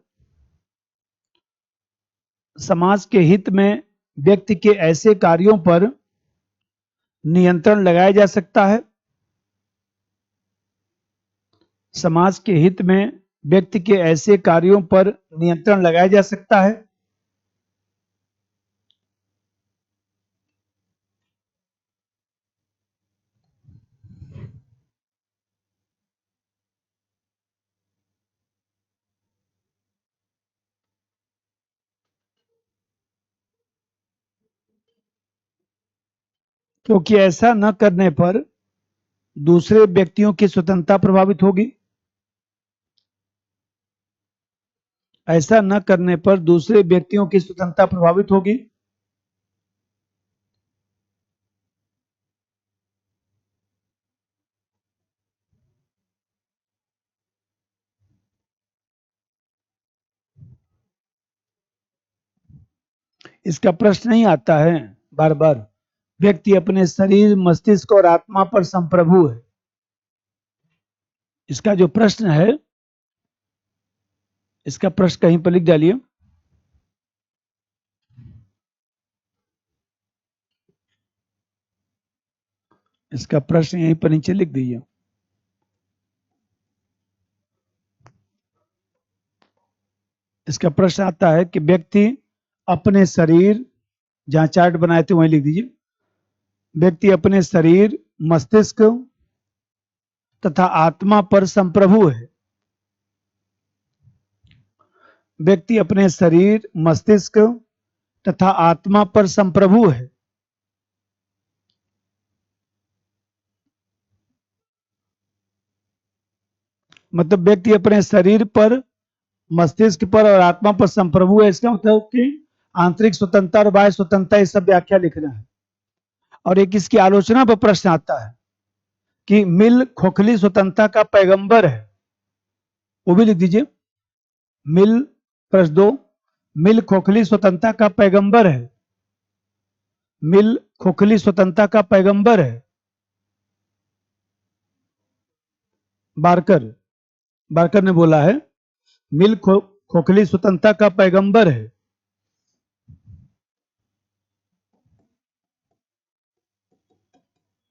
समाज के हित में व्यक्ति के ऐसे कार्यों पर नियंत्रण लगाया जा सकता है। समाज के हित में व्यक्ति के ऐसे कार्यों पर नियंत्रण लगाया जा सकता है। क्योंकि ऐसा न करने पर दूसरे व्यक्तियों की स्वतंत्रता प्रभावित होगी। ऐसा न करने पर दूसरे व्यक्तियों की स्वतंत्रता प्रभावित होगी। इसका प्रश्न नहीं आता है बार बार। व्यक्ति अपने शरीर, मस्तिष्क और आत्मा पर संप्रभु है। इसका जो प्रश्न है, इसका प्रश्न कहीं पर लिख डालिए। इसका प्रश्न यहीं पर नीचे लिख दीजिए। इसका प्रश्न आता है कि व्यक्ति अपने शरीर, जहां चार्ट बनाए थे वहीं लिख दीजिए। व्यक्ति अपने शरीर, मस्तिष्क तथा आत्मा पर संप्रभु है। व्यक्ति अपने शरीर, मस्तिष्क तथा आत्मा पर संप्रभु है। मतलब व्यक्ति अपने शरीर पर, मस्तिष्क पर और आत्मा पर संप्रभु है। इसका मतलब कि आंतरिक स्वतंत्रता और बाह्य स्वतंत्रता, ये सब व्याख्या लिखना है। और एक इसकी आलोचना पर प्रश्न आता है कि मिल खोखली स्वतंत्रता का पैगंबर है, वो भी लिख दीजिए। मिल, प्रश्न 2, मिल खोखली स्वतंत्रता का पैगंबर है। मिल खोखली स्वतंत्रता का पैगंबर है। बारकर, बारकर ने बोला है मिल खोखली स्वतंत्रता का पैगंबर है।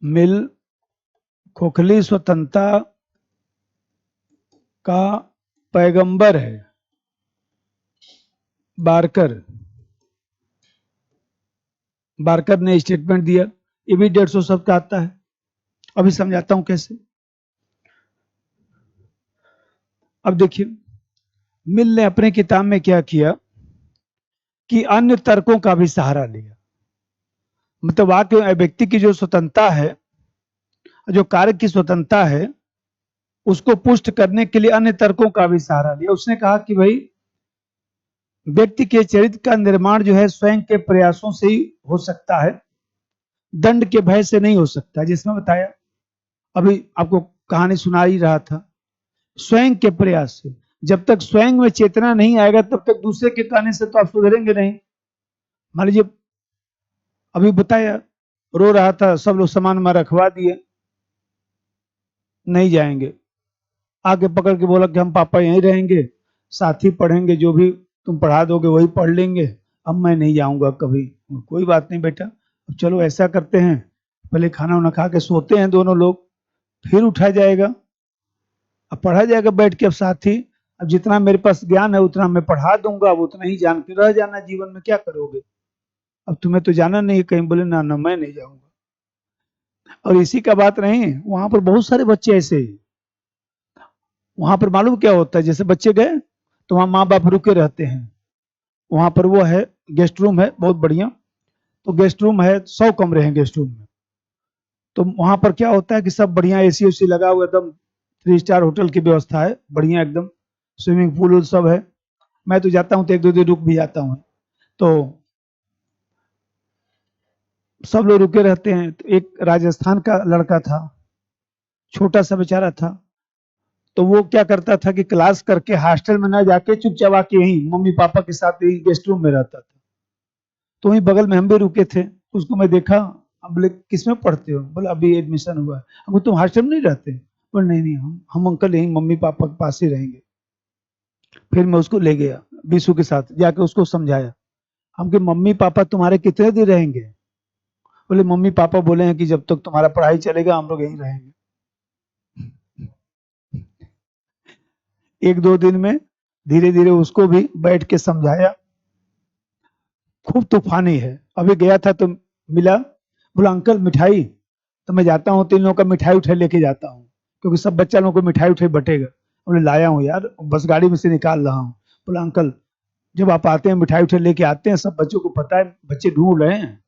मिल खोखली स्वतंत्रता का पैगंबर है। बारकर बारकर ने स्टेटमेंट दिया। ये भी 150 शब्द का आता है। अभी समझाता हूं कैसे। अब देखिए, मिल ने अपने किताब में क्या किया कि अन्य तर्कों का भी सहारा लिया। मतलब वाक्य व्यक्ति की जो स्वतंत्रता है, जो कार्य की स्वतंत्रता है, उसको पुष्ट करने के लिए अन्य तर्कों का भी सहारा लिया। उसने कहा कि भाई व्यक्ति के चरित्र का निर्माण जो है स्वयं के प्रयासों से ही हो सकता है, दंड के भय से नहीं हो सकता। जिसमें बताया, अभी आपको कहानी सुना ही रहा था, स्वयं के प्रयास से। जब तक स्वयं में चेतना नहीं आएगा तब तक दूसरे के कहने से तो आप सुधरेंगे नहीं। मान लीजिए अभी बताया, रो रहा था, सब लोग सामान में रखवा दिए, नहीं जाएंगे। आगे पकड़ के बोला कि हम पापा यहीं रहेंगे, साथ ही पढ़ेंगे, जो भी तुम पढ़ा दोगे वही पढ़ लेंगे, अब मैं नहीं जाऊंगा कभी। कोई बात नहीं बेटा, अब चलो ऐसा करते हैं, पहले खाना वाना खा के सोते हैं दोनों लोग, फिर उठा जाएगा, अब पढ़ा जाएगा बैठ के। अब साथ ही, अब जितना मेरे पास ज्ञान है उतना मैं पढ़ा दूंगा, अब उतना ही जान के रह जाना, जीवन में क्या करोगे, अब तुम्हें तो जाना नहीं है कहीं। बोले ना ना, मैं नहीं जाऊंगा। और इसी का बात नहीं, वहां पर बहुत सारे बच्चे ऐसे ही। वहां पर मालूम क्या होता है, जैसे बच्चे गए तो वहां माँ बाप रुके रहते हैं। वहां पर वो है, गेस्ट रूम है बहुत बढ़िया। तो गेस्ट रूम है, 100 कमरे हैं गेस्ट रूम में। तो वहां पर क्या होता है कि सब बढ़िया एसी उसी लगा हुआ, एकदम 3 स्टार होटल की व्यवस्था है, बढ़िया एकदम, स्विमिंग पूल सब है। मैं तो जाता हूँ तो 1-2 दिन रुक भी जाता हूँ। तो सब लोग रुके रहते हैं। तो एक राजस्थान का लड़का था, छोटा सा बेचारा था। तो वो क्या करता था कि क्लास करके हॉस्टल में ना जाके चुपचाप आके यहीं मम्मी पापा के साथ यही गेस्ट रूम में रहता था। तो वहीं बगल में हम भी रुके थे, उसको मैं देखा। अब बोले किसमें पढ़ते हो, बोले अभी एडमिशन हुआ है। अब तुम हॉस्टल में नहीं रहते, बोले नहीं नहीं, हम अंकल यहीं मम्मी पापा के पास ही रहेंगे। फिर मैं उसको ले गया बीसू के साथ, जाके उसको समझाया, हम कि मम्मी पापा तुम्हारे कितने दिन रहेंगे। बोले मम्मी पापा बोले हैं कि जब तक तुम्हारा पढ़ाई चलेगा हम लोग यहीं रहेंगे। 1-2 दिन में धीरे धीरे उसको भी बैठ के समझाया। खूब तूफानी है। अभी गया था तो मिला, बोला अंकल मिठाई। तो मैं जाता हूँ तो इन लोगों का मिठाई उठाई लेके जाता हूँ, क्योंकि सब बच्चा लोगों को मिठाई उठाई बटेगा। बोले लाया हूँ यार, बस गाड़ी में से निकाल रहा हूँ। बोला अंकल जब आप आते हैं मिठाई उठाई लेके आते हैं, सब बच्चों को पता है, बच्चे ढूंढ रहे हैं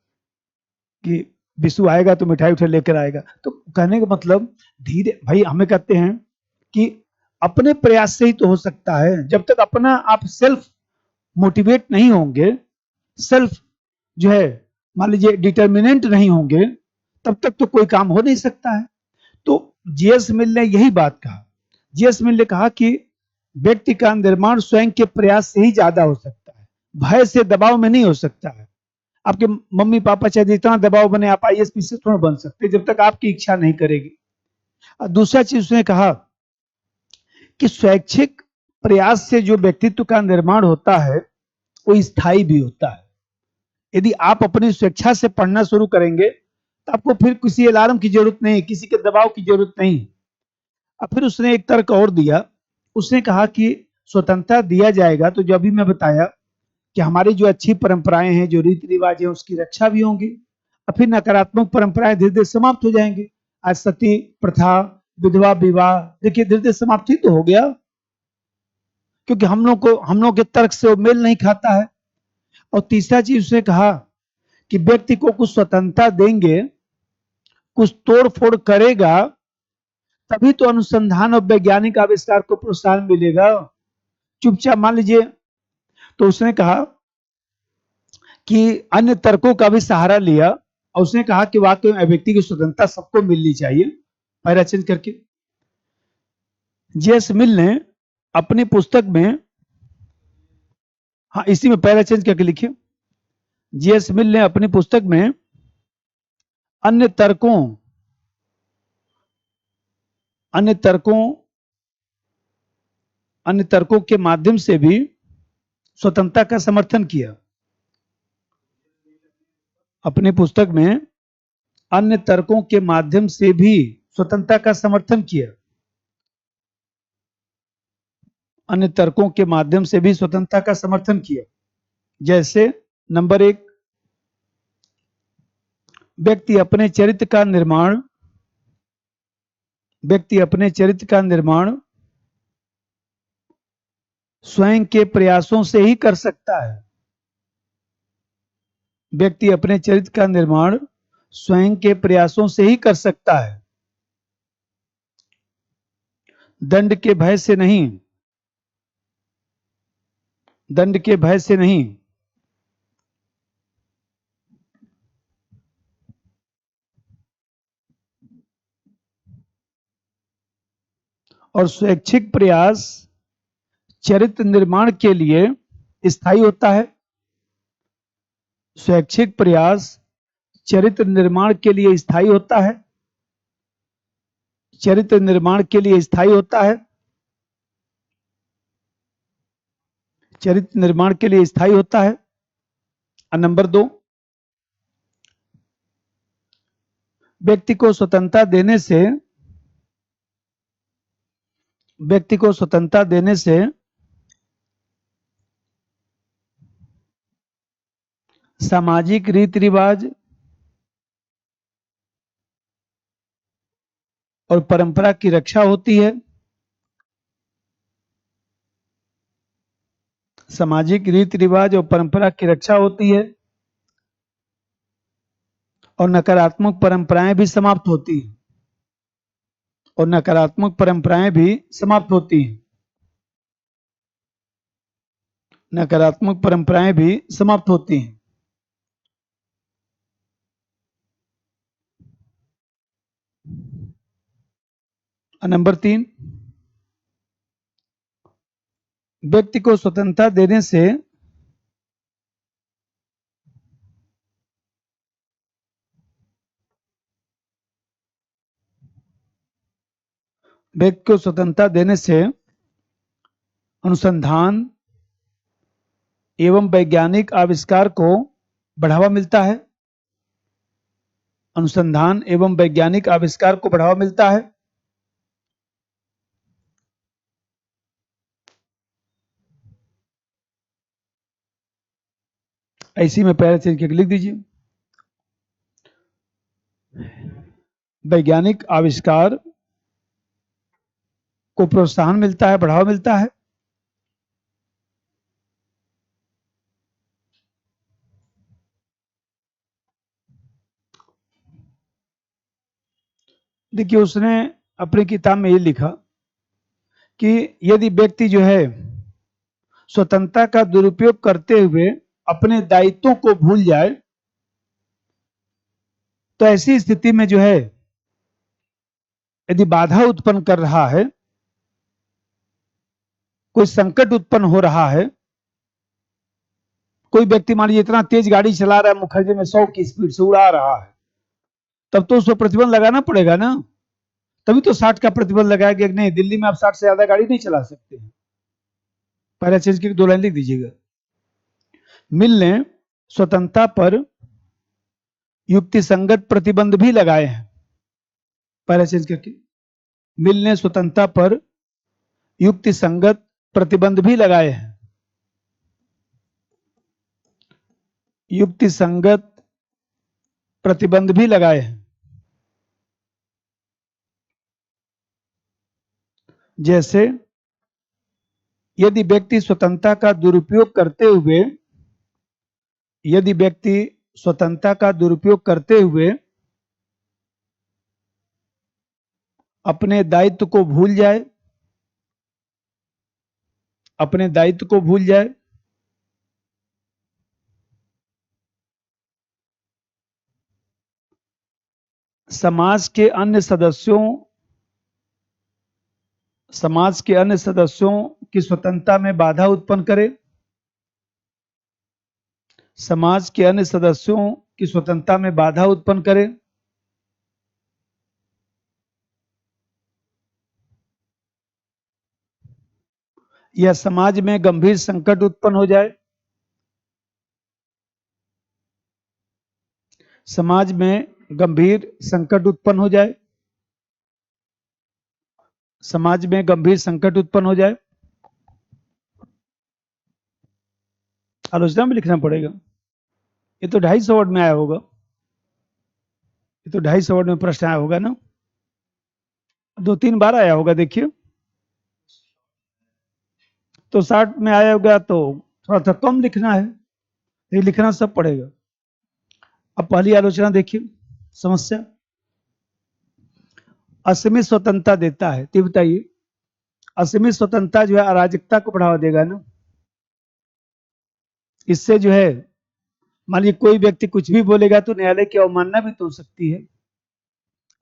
कि बिशु आएगा तो मिठाई उठाई लेकर आएगा। तो कहने का मतलब, धीरे भाई हमें कहते हैं कि अपने प्रयास से ही तो हो सकता है। जब तक अपना आप सेल्फ मोटिवेट नहीं होंगे, सेल्फ जो है मान लीजिए डिटर्मिनेंट नहीं होंगे, तब तक तो कोई काम हो नहीं सकता है। तो जीएस मिल ने यही बात कहा। जीएस मिल ने कहा कि व्यक्ति का निर्माण स्वयं के प्रयास से ही ज्यादा हो सकता है, भय से दबाव में नहीं हो सकता है। आपके मम्मी पापा चाहे जितना दबाव बने, आप आईएएस पीसी थोड़ा बन सकते जब तक आपकी इच्छा नहीं करेगी। और दूसरा चीज उसने कहा कि स्वैच्छिक प्रयास से जो व्यक्तित्व का निर्माण होता है वो स्थायी भी होता है। यदि आप अपनी स्वेच्छा से पढ़ना शुरू करेंगे तो आपको फिर किसी अलार्म की जरूरत नहीं, किसी के दबाव की जरूरत नहीं। और फिर उसने एक तर्क और दिया। उसने कहा कि स्वतंत्रता दिया जाएगा तो जो अभी मैं बताया कि हमारी जो अच्छी परंपराएं हैं, जो रीति रिवाज है, उसकी रक्षा भी होंगी, और फिर नकारात्मक परंपराएं धीरे धीरे समाप्त हो जाएंगी। आज सती प्रथा, विधवा विवाह, देखिए धीरे धीरे समाप्त ही तो हो गया, क्योंकि हम लोग के तर्क से वो मेल नहीं खाता है। और तीसरा चीज उसने कहा कि व्यक्ति को कुछ स्वतंत्रता देंगे, कुछ तोड़ फोड़ करेगा, तभी तो अनुसंधान और वैज्ञानिक आविष्कार को प्रोत्साहन मिलेगा। चुपचाप मान लीजिए। तो उसने कहा कि अन्य तर्कों का भी सहारा लिया, और उसने कहा कि वाकई में व्यक्ति की स्वतंत्रता सबको मिलनी चाहिए। पैरा चेंज करके जीएस मिल ने अपनी पुस्तक में, हाँ इसी में पैरा चेंज करके लिखिए। जीएस मिल ने अपनी पुस्तक में अन्य तर्कों अन्य तर्कों अन्य तर्कों के माध्यम से भी स्वतंत्रता का समर्थन किया। अपनी पुस्तक में अन्य तर्कों के माध्यम से भी स्वतंत्रता का समर्थन किया। अन्य तर्कों के माध्यम से भी स्वतंत्रता का समर्थन किया। जैसे नंबर 1, व्यक्ति अपने चरित्र का निर्माण स्वयं के प्रयासों से ही कर सकता है। व्यक्ति अपने चरित्र का निर्माण स्वयं के प्रयासों से ही कर सकता है, दंड के भय से नहीं। दंड के भय से नहीं। और स्वैच्छिक प्रयास चरित्र निर्माण के लिए स्थायी होता है। स्वैच्छिक प्रयास चरित्र निर्माण के लिए स्थायी होता है। चरित्र निर्माण के लिए स्थायी होता है। चरित्र निर्माण के लिए स्थायी होता है। और नंबर 2, व्यक्ति को स्वतंत्रता देने से सामाजिक रीति रिवाज और परंपरा की रक्षा होती है। सामाजिक रीति रिवाज और परंपरा की रक्षा होती है और नकारात्मक परंपराएं भी समाप्त होती हैं। और नकारात्मक परंपराएं भी समाप्त होती हैं। नकारात्मक परंपराएं भी समाप्त होती हैं। नंबर 3, व्यक्ति को स्वतंत्रता देने से अनुसंधान एवं वैज्ञानिक आविष्कार को बढ़ावा मिलता है। अनुसंधान एवं वैज्ञानिक आविष्कार को बढ़ावा मिलता है। ऐसी में पैरासिट के लिख दीजिए। वैज्ञानिक आविष्कार को प्रोत्साहन मिलता है, बढ़ावा मिलता है। देखिए, उसने अपनी किताब में ये लिखा कि यदि व्यक्ति जो है स्वतंत्रता का दुरुपयोग करते हुए अपने दायित्वों को भूल जाए तो ऐसी स्थिति में जो है यदि बाधा उत्पन्न कर रहा है, कोई संकट उत्पन्न हो रहा है, कोई व्यक्ति मान लीजिए इतना तेज गाड़ी चला रहा है, मुखर्जी में 100 की स्पीड से उड़ा रहा है, तब तो उसको प्रतिबंध लगाना पड़ेगा ना। तभी तो 60 का प्रतिबंध लगाया कि नहीं, दिल्ली में आप 60 से ज्यादा गाड़ी नहीं चला सकते। पहला चीज की 2 लाइन लिख दीजिएगा। मिल ने स्वतंत्रता पर युक्तिसंगत प्रतिबंध भी लगाए हैं। पहला चीज करके मिल ने स्वतंत्रता पर युक्तिसंगत प्रतिबंध भी लगाए हैं। युक्तिसंगत प्रतिबंध भी लगाए हैं। जैसे यदि व्यक्ति स्वतंत्रता का दुरुपयोग करते हुए अपने दायित्व को भूल जाए, समाज के अन्य सदस्यों की स्वतंत्रता में बाधा उत्पन्न करे, समाज के अन्य सदस्यों की स्वतंत्रता में बाधा उत्पन्न करे, या समाज में गंभीर संकट उत्पन्न हो जाए, समाज में गंभीर संकट उत्पन्न हो जाए, समाज में गंभीर संकट उत्पन्न हो जाए। आलोचना में लिखना पड़ेगा। ये तो 250 वर्ड में आया होगा, ये तो 250 वर्ड में प्रश्न आया होगा ना, 2-3 बार आया होगा। देखिए तो 60 में आया होगा तो थोड़ा सा कम लिखना है, ये लिखना सब पड़ेगा। अब पहली आलोचना देखिए, समस्या असीमित स्वतंत्रता देता है, तो बताइए असीमित स्वतंत्रता जो है अराजकता को बढ़ावा देगा ना। इससे जो है मान लीजिए कोई व्यक्ति कुछ भी बोलेगा तो न्यायालय की अवमानना भी तो हो सकती है,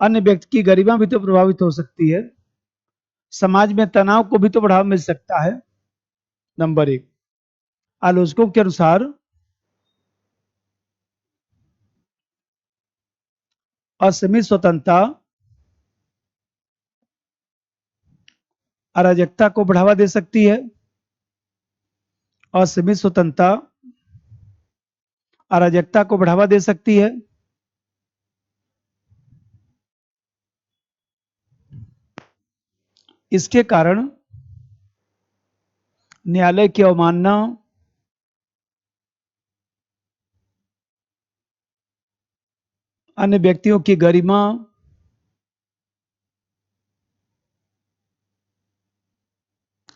अन्य व्यक्ति की गरिमा भी तो प्रभावित हो सकती है, समाज में तनाव को भी तो बढ़ावा मिल सकता है। नंबर 1, आलोचकों के अनुसार असीमित स्वतंत्रता अराजकता को बढ़ावा दे सकती है, असीमित स्वतंत्रता अराजकता को बढ़ावा दे सकती है। इसके कारण न्यायालय की अवमानना, अन्य व्यक्तियों की गरिमा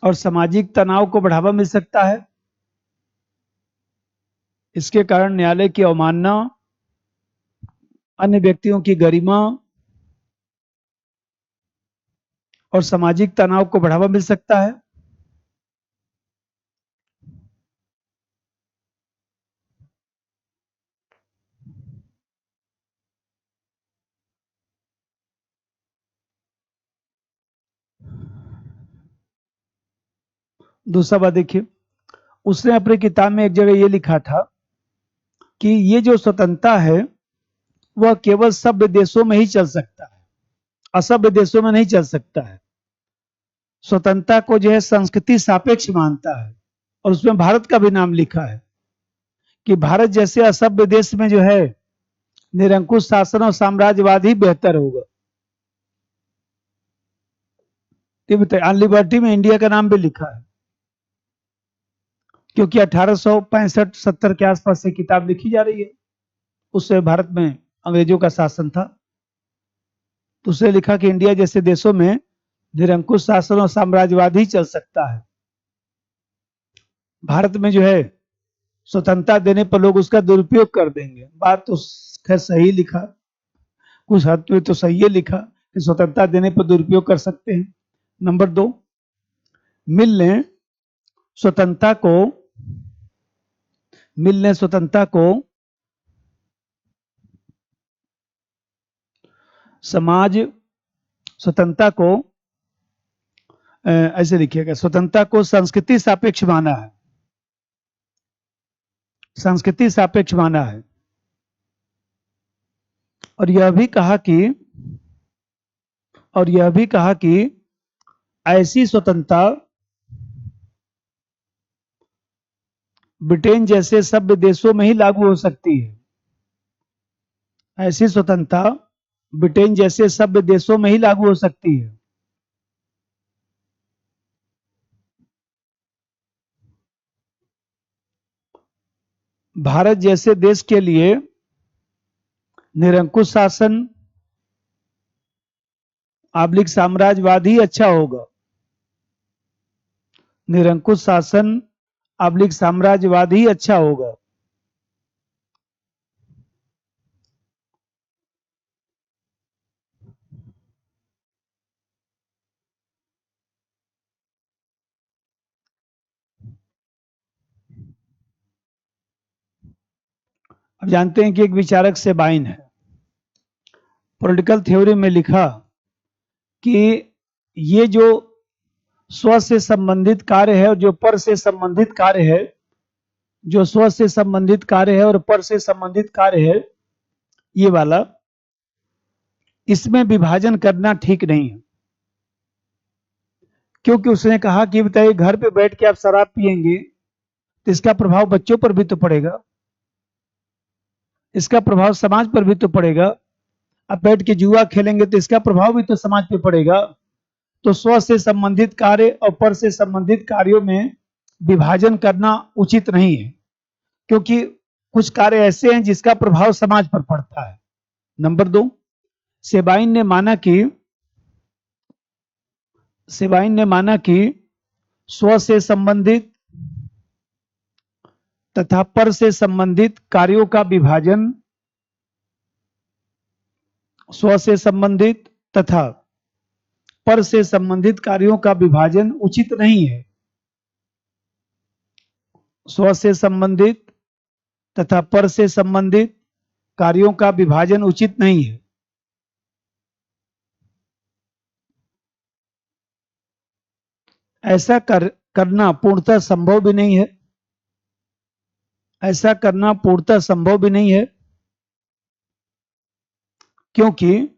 और सामाजिक तनाव को बढ़ावा मिल सकता है। इसके कारण न्यायालय की अवमानना, अन्य व्यक्तियों की गरिमा और सामाजिक तनाव को बढ़ावा मिल सकता है। दूसरा बात देखिए, उसने अपनी किताब में एक जगह ये लिखा था कि ये जो स्वतंत्रता है वह केवल सभ्य देशों में ही चल सकता है, असभ्य देशों में नहीं चल सकता है। स्वतंत्रता को जो है संस्कृति सापेक्ष मानता है, और उसमें भारत का भी नाम लिखा है कि भारत जैसे असभ्य देश में जो है निरंकुश शासन और साम्राज्यवाद ही बेहतर होगा। ऑन लिबर्टी में इंडिया का नाम भी लिखा है, क्योंकि 1865-70 के आसपास से किताब लिखी जा रही है। उससे भारत में अंग्रेजों का शासन था, तो उसने लिखा कि इंडिया जैसे देशों में निरंकुश शासन और साम्राज्यवाद ही चल सकता है। भारत में जो है स्वतंत्रता देने पर लोग उसका दुरुपयोग कर देंगे। बात तो खैर सही लिखा, कुछ हद में तो सही है लिखा कि स्वतंत्रता देने पर दुरुपयोग कर सकते हैं। नंबर 2, मिल ने स्वतंत्रता को समाज स्वतंत्रता को ऐसे लिखिएगा, स्वतंत्रता को संस्कृति सापेक्ष माना है, संस्कृति सापेक्ष माना है। और यह भी कहा कि ऐसी स्वतंत्रता ब्रिटेन जैसे सभ्य देशों में ही लागू हो सकती है, ऐसी स्वतंत्रता ब्रिटेन जैसे सभ्य देशों में ही लागू हो सकती है। भारत जैसे देश के लिए निरंकुश शासन आब्लिक साम्राज्यवाद ही अच्छा होगा, निरंकुश शासन आब्लिक साम्राज्यवाद ही अच्छा होगा। अब जानते हैं कि एक विचारक सेबाइन है, पॉलिटिकल थ्योरी में लिखा कि ये जो स्व से संबंधित कार्य है और जो पर से संबंधित कार्य है, जो स्व से संबंधित कार्य है और पर से संबंधित कार्य है, ये वाला, इसमें विभाजन करना ठीक नहीं है, क्योंकि उसने कहा कि बताइए घर पे बैठ के आप शराब पिएंगे तो इसका प्रभाव बच्चों पर भी तो पड़ेगा, इसका प्रभाव समाज पर भी तो पड़ेगा। आप बैठ के जुआ खेलेंगे तो इसका प्रभाव भी तो समाज पे पड़ेगा। तो स्व से संबंधित कार्य और पर से संबंधित कार्यों में विभाजन करना उचित नहीं है, क्योंकि कुछ कार्य ऐसे हैं जिसका प्रभाव समाज पर पड़ता है। नंबर 2, सेबाइन ने माना कि स्व से संबंधित तथा पर से संबंधित कार्यों का विभाजन, स्व से संबंधित तथा पर से संबंधित कार्यों का विभाजन उचित नहीं है। स्व से संबंधित तथा पर से संबंधित कार्यों का विभाजन उचित नहीं है। ऐसा करना पूर्णतः संभव भी नहीं है। ऐसा करना पूर्णतः संभव भी नहीं है, क्योंकि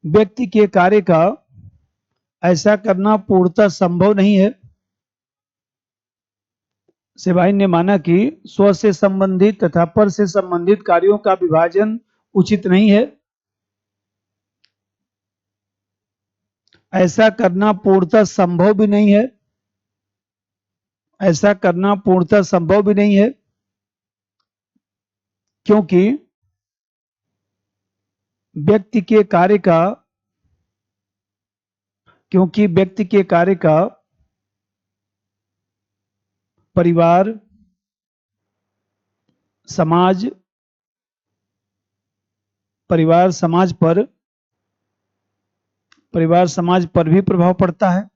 व्यक्ति के कार्य का ऐसा करना पूर्णतः संभव नहीं है। सेबाइन ने माना कि स्व से संबंधित तथा पर से संबंधित कार्यों का विभाजन उचित नहीं है। ऐसा करना पूर्णतः संभव भी नहीं है। ऐसा करना पूर्णतः संभव भी नहीं है, क्योंकि व्यक्ति के कार्य का परिवार, समाज पर भी प्रभाव पड़ता है।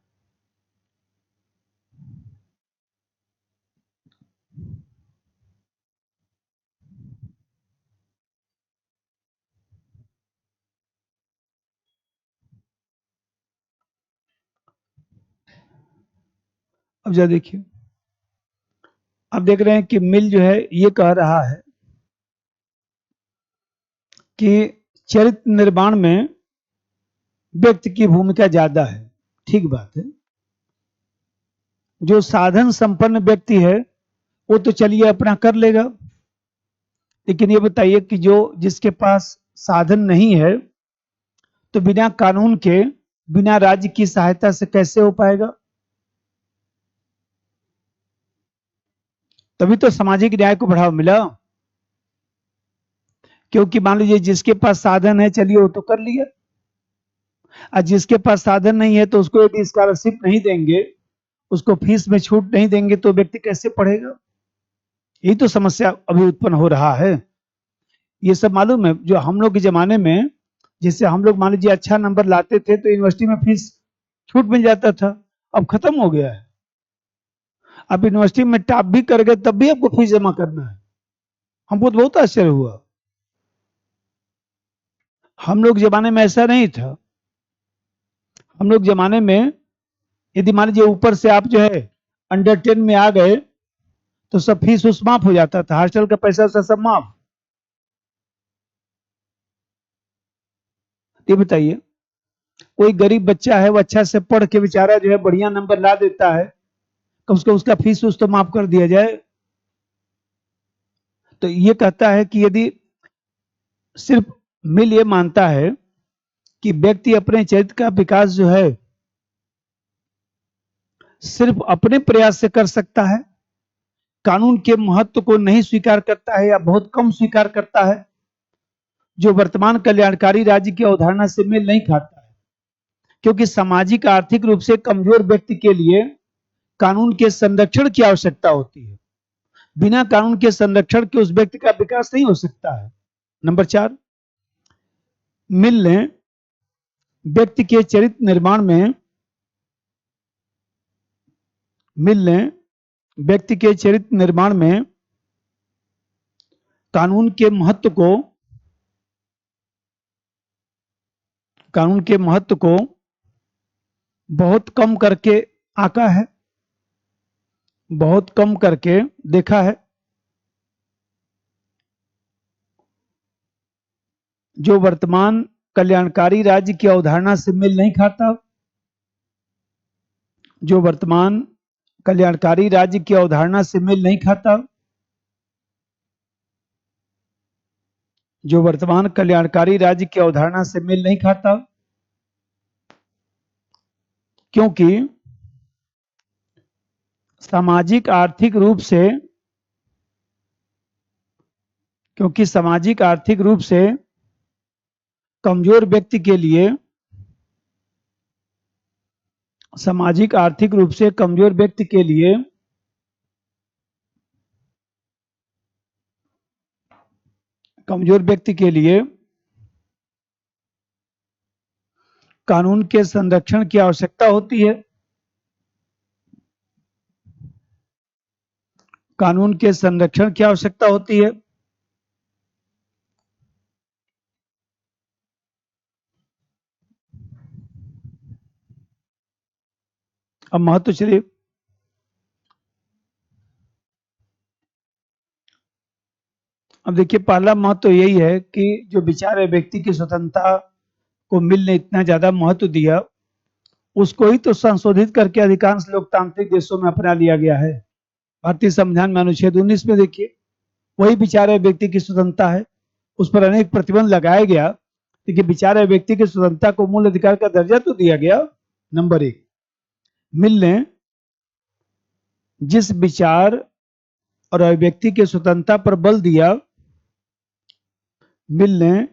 अब जरा देखिए, अब देख रहे हैं कि मिल जो है ये कह रहा है कि चरित्र निर्माण में व्यक्ति की भूमिका ज्यादा है। ठीक बात है। जो साधन संपन्न व्यक्ति है वो तो चलिए अपना कर लेगा, लेकिन ये बताइए कि जिसके पास साधन नहीं है तो बिना कानून के, बिना राज्य की सहायता से कैसे हो पाएगा? तभी तो सामाजिक न्याय को बढ़ावा मिला। क्योंकि मान लीजिए जिसके पास साधन है चलिए वो तो कर लिया, और जिसके पास साधन नहीं है तो उसको यदि स्कॉलरशिप नहीं देंगे, उसको फीस में छूट नहीं देंगे तो व्यक्ति कैसे पढ़ेगा? यही तो समस्या अभी उत्पन्न हो रहा है। ये सब मालूम है, जो हम लोग के जमाने में, जैसे हम लोग मान लीजिए अच्छा नंबर लाते थे तो यूनिवर्सिटी में फीस छूट मिल जाता था, अब खत्म हो गया है। अब यूनिवर्सिटी में टॉप भी कर गए तब भी आपको फीस जमा करना है। हमको तो बहुत आश्चर्य हुआ। हम लोग जमाने में ऐसा नहीं था। हम लोग जमाने में यदि मान लीजिए ऊपर से आप जो है अंडर 10 में आ गए तो सब फीस उस माफ हो जाता था, हॉस्टल का पैसा सब माफ। ये बताइए, कोई गरीब बच्चा है वो अच्छा से पढ़ के बेचारा जो है बढ़िया नंबर ला देता है, कम से कम उसका फीस उस तो माफ कर दिया जाए। तो ये कहता है कि यदि सिर्फ मिल ये मानता है कि व्यक्ति अपने चरित्र का विकास जो है सिर्फ अपने प्रयास से कर सकता है, कानून के महत्व को नहीं स्वीकार करता है या बहुत कम स्वीकार करता है, जो वर्तमान कल्याणकारी राज्य की अवधारणा से मेल नहीं खाता है। क्योंकि सामाजिक आर्थिक रूप से कमजोर व्यक्ति के लिए कानून के संरक्षण की आवश्यकता होती है। बिना कानून के संरक्षण के उस व्यक्ति का विकास नहीं हो सकता है। नंबर 4, मिल ने व्यक्ति के चरित्र निर्माण में कानून के महत्व को बहुत कम करके आंका है, बहुत कम करके देखा है, जो वर्तमान कल्याणकारी राज्य की अवधारणा से मेल नहीं खाता। जो वर्तमान कल्याणकारी राज्य की अवधारणा से मेल नहीं खाता, जो वर्तमान कल्याणकारी राज्य की अवधारणा से मेल नहीं खाता, क्योंकि सामाजिक आर्थिक रूप से कमजोर व्यक्ति के लिए सामाजिक आर्थिक रूप से कमजोर व्यक्ति के लिए कानून के संरक्षण की आवश्यकता होती है। कानून के संरक्षण की आवश्यकता होती है। अब महत्व चलिए, अब देखिए पहला महत्व तो यही है कि जो विचार है व्यक्ति की स्वतंत्रता को मिल ने इतना ज्यादा महत्व दिया, उसको ही तो संशोधित करके अधिकांश लोकतांत्रिक देशों में अपना लिया गया है। भारतीय संविधान में अनुच्छेद 19 में देखिए, वही विचार है व्यक्ति की स्वतंत्रता है, उस पर अनेक प्रतिबंध लगाया गया, लेकिन विचार है व्यक्ति की स्वतंत्रता को मूल अधिकार का दर्जा तो दिया गया। नंबर 1, मिल ने जिस विचार और अभिव्यक्ति की स्वतंत्रता पर बल दिया, मिल ने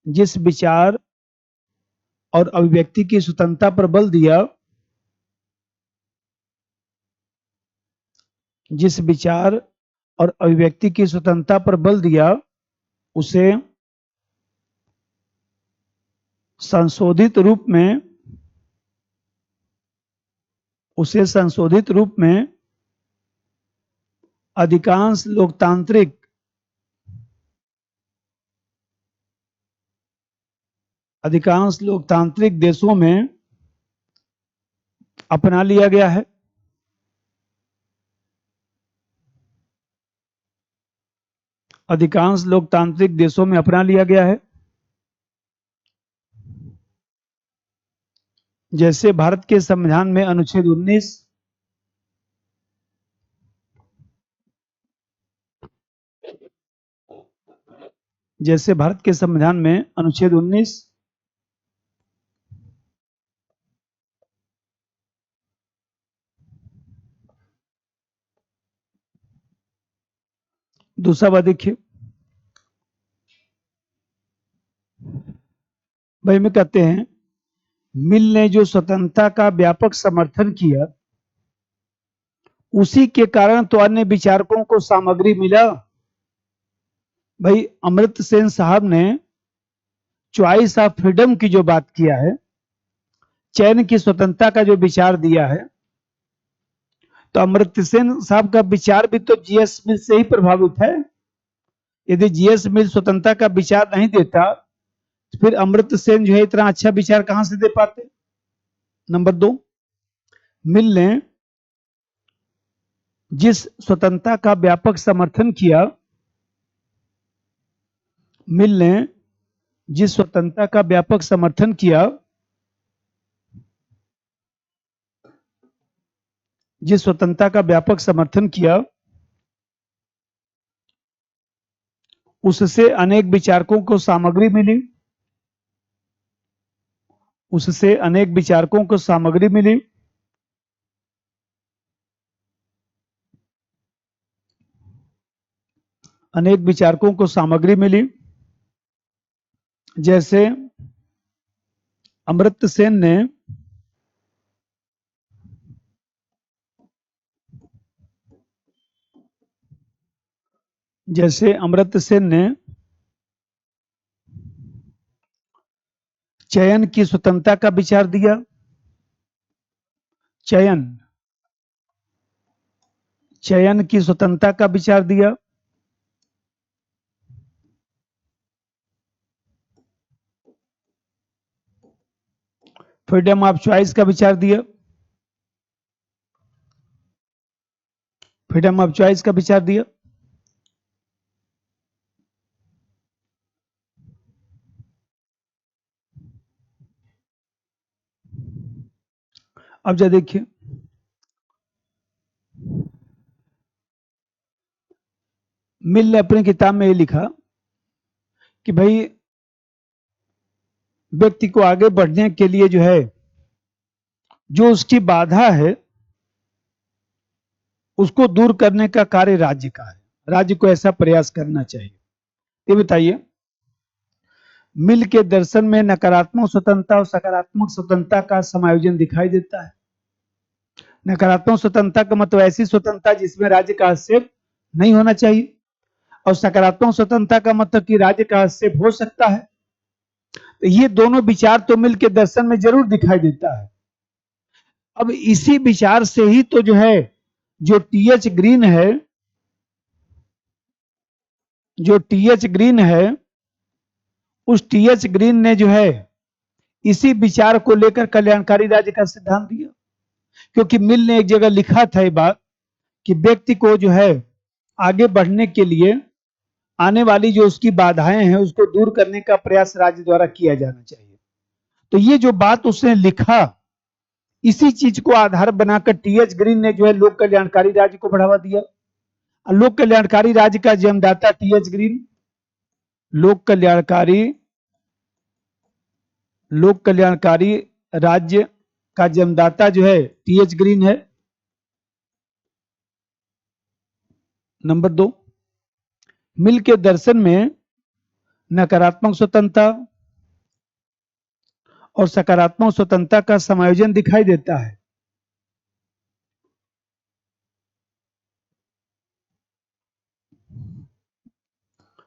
जिस विचार और अभिव्यक्ति की स्वतंत्रता पर बल दिया, जिस विचार और अभिव्यक्ति की स्वतंत्रता पर बल दिया, उसे संशोधित रूप में अधिकांश लोकतांत्रिक देशों में अपना लिया गया है। अधिकांश लोकतांत्रिक देशों में अपना लिया गया है। जैसे भारत के संविधान में अनुच्छेद 19, जैसे भारत के संविधान में अनुच्छेद 19 दूसरा बात देखिए, भाई में कहते हैं मिल ने जो स्वतंत्रता का व्यापक समर्थन किया, उसी के कारण तो अन्य विचारकों को सामग्री मिला। भाई अमर्त्य सेन साहब ने चॉइस ऑफ फ्रीडम की जो बात किया है, चयन की स्वतंत्रता का जो विचार दिया है, तो अमर्त्य सेन साहब का विचार भी तो जीएस मिल से ही प्रभावित है। यदि जीएस मिल स्वतंत्रता का विचार नहीं देता, तो फिर अमर्त्य सेन जो है इतना अच्छा विचार कहां से दे पाते। नंबर 2, मिल ने जिस स्वतंत्रता का व्यापक समर्थन किया, मिल ने जिस स्वतंत्रता का व्यापक समर्थन किया, जिस स्वतंत्रता का व्यापक समर्थन किया, उससे अनेक विचारकों को सामग्री मिली। उससे अनेक विचारकों को सामग्री मिली। अनेक विचारकों को सामग्री मिली। जैसे अमर्त्य सेन ने चयन की स्वतंत्रता का विचार दिया। चयन की स्वतंत्रता का विचार दिया। फ्रीडम ऑफ चॉइस का विचार दिया। फ्रीडम ऑफ चॉइस का विचार दिया। अब जा देखिए, मिल ने अपनी किताब में ये लिखा कि भाई व्यक्ति को आगे बढ़ने के लिए जो है, जो उसकी बाधा है उसको दूर करने का कार्य राज्य का है। राज्य को ऐसा प्रयास करना चाहिए। ये बताइए, मिल के दर्शन में नकारात्मक स्वतंत्रता और सकारात्मक स्वतंत्रता का समायोजन दिखाई देता है। नकारात्मक स्वतंत्रता का मतलब ऐसी स्वतंत्रता जिसमें राज्य का हस्तक्षेप नहीं होना चाहिए, और सकारात्मक स्वतंत्रता का मतलब कि राज्य का हस्तक्षेप हो सकता है। तो ये दोनों विचार तो मिल के दर्शन में जरूर दिखाई देता है। अब इसी विचार से ही तो जो है, जो टीएच ग्रीन है, जो टीएच ग्रीन है, उस टीएच ग्रीन ने जो है इसी विचार को लेकर कल्याणकारी राज्य का सिद्धांत दिया। क्योंकि मिल ने एक जगह लिखा था ये बात कि व्यक्ति को जो है आगे बढ़ने के लिए आने वाली जो उसकी बाधाएं हैं उसको दूर करने का प्रयास राज्य द्वारा किया जाना चाहिए। तो ये जो बात उसने लिखा, इसी चीज को आधार बनाकर टीएच ग्रीन ने जो है लोक कल्याणकारी राज्य को बढ़ावा दिया। लोक कल्याणकारी राज्य का जन्मदाता टीएच ग्रीन, लोक कल्याणकारी राज्य का जन्मदाता जो है टीएच ग्रीन है। नंबर 2, मिल के दर्शन में नकारात्मक स्वतंत्रता और सकारात्मक स्वतंत्रता का समायोजन दिखाई देता है।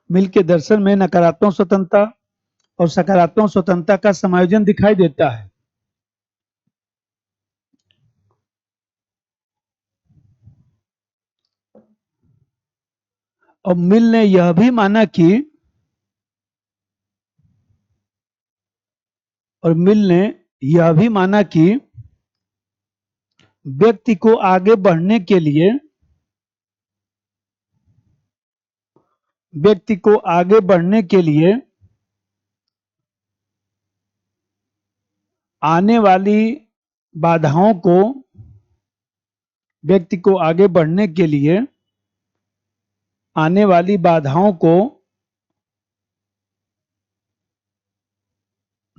मिल के दर्शन में नकारात्मक स्वतंत्रता और सकारात्मक स्वतंत्रता का समायोजन दिखाई देता है। और मिल ने यह भी माना कि व्यक्ति को आगे बढ़ने के लिए आने वाली बाधाओं को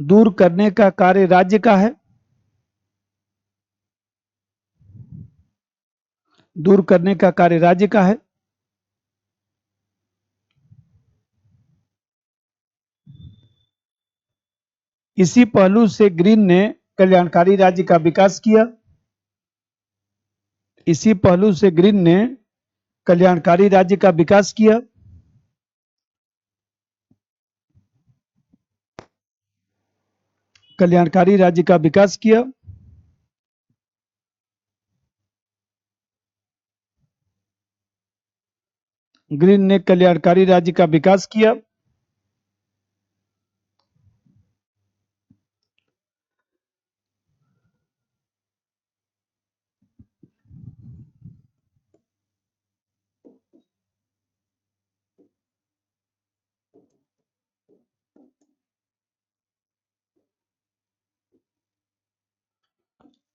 दूर करने का कार्य राज्य का है। दूर करने का कार्य राज्य का है। इसी पहलू से ग्रीन ने कल्याणकारी राज्य का विकास किया। इसी पहलू से ग्रीन ने कल्याणकारी राज्य का विकास किया। कल्याणकारी राज्य का विकास किया। ग्रीन ने कल्याणकारी राज्य का विकास किया।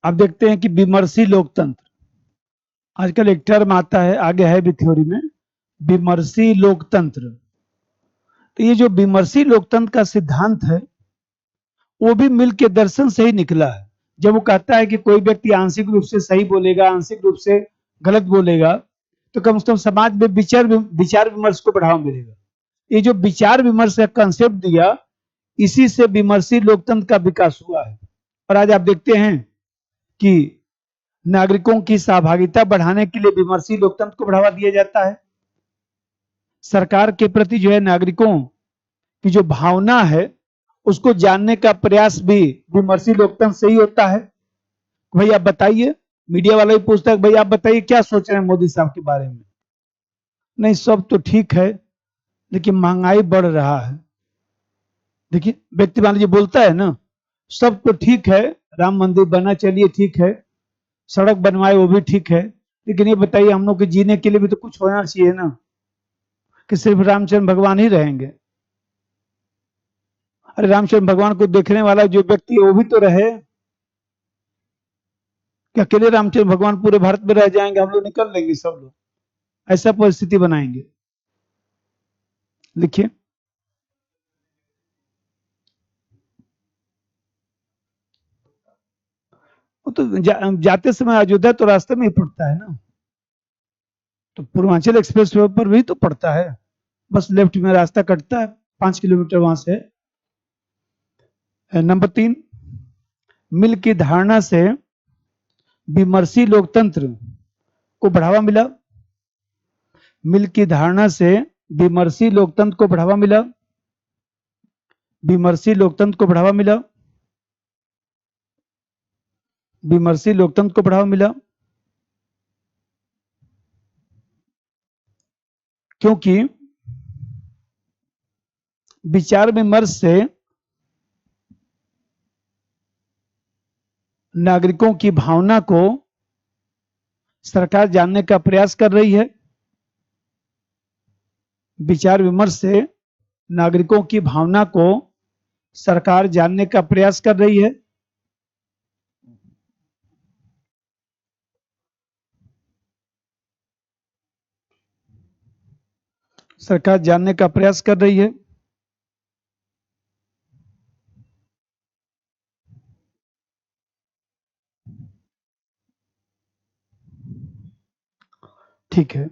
अब देखते हैं कि विमर्शी लोकतंत्र, आजकल एक टर्म आता है, आगे है भी थ्योरी में, विमर्शी लोकतंत्र। तो ये जो विमर्शी लोकतंत्र का सिद्धांत है वो भी मिल के दर्शन से ही निकला है। जब वो कहता है कि कोई व्यक्ति आंशिक रूप से सही बोलेगा, आंशिक रूप से गलत बोलेगा, तो कम से कम समाज में विचार विमर्श को बढ़ावा मिलेगा। ये जो विचार विमर्श का कंसेप्ट दिया, इसी से विमर्शी लोकतंत्र का विकास हुआ है। और आज आप देखते हैं कि नागरिकों की सहभागिता बढ़ाने के लिए विमर्शी लोकतंत्र को बढ़ावा दिया जाता है। सरकार के प्रति जो है नागरिकों की जो भावना है उसको जानने का प्रयास भी विमर्शी लोकतंत्र से ही होता है। भाई आप बताइए, मीडिया वाला भी पूछता है भाई आप बताइए क्या सोच रहे हैं मोदी साहब के बारे में। नहीं, सब तो ठीक है लेकिन महंगाई बढ़ रहा है। देखिए, व्यक्ति मान लीजिए बोलता है ना, सब तो ठीक है, राम मंदिर बना, चलिए ठीक है, सड़क बनवाए वो भी ठीक है, लेकिन ये बताइए हम लोग के जीने के लिए भी तो कुछ होना चाहिए ना, कि सिर्फ रामचंद्र भगवान ही रहेंगे। अरे रामचंद्र भगवान को देखने वाला जो व्यक्ति है वो भी तो रहे। कि अकेले रामचंद्र भगवान पूरे भारत में रह जाएंगे, हम लोग निकल लेंगे सब लोग, ऐसा परिस्थिति बनाएंगे। लिखिए। वो तो जाते समय अयोध्या तो रास्ते में ही पड़ता है ना, तो पूर्वांचल एक्सप्रेस वे पर भी तो पड़ता है, बस लेफ्ट में रास्ता कटता है 5 किलोमीटर वहां से। नंबर 3, मिल की धारणा से विमर्शी लोकतंत्र को बढ़ावा मिला। मिल की धारणा से विमर्शी लोकतंत्र को बढ़ावा मिला। विमर्शी लोकतंत्र को बढ़ावा मिला। विमर्शी लोकतंत्र को बढ़ावा मिला क्योंकि विचार विमर्श से नागरिकों की भावना को सरकार जानने का प्रयास कर रही है। विचार विमर्श से नागरिकों की भावना को सरकार जानने का प्रयास कर रही है। सरकार जानने का प्रयास कर रही है। ठीक है।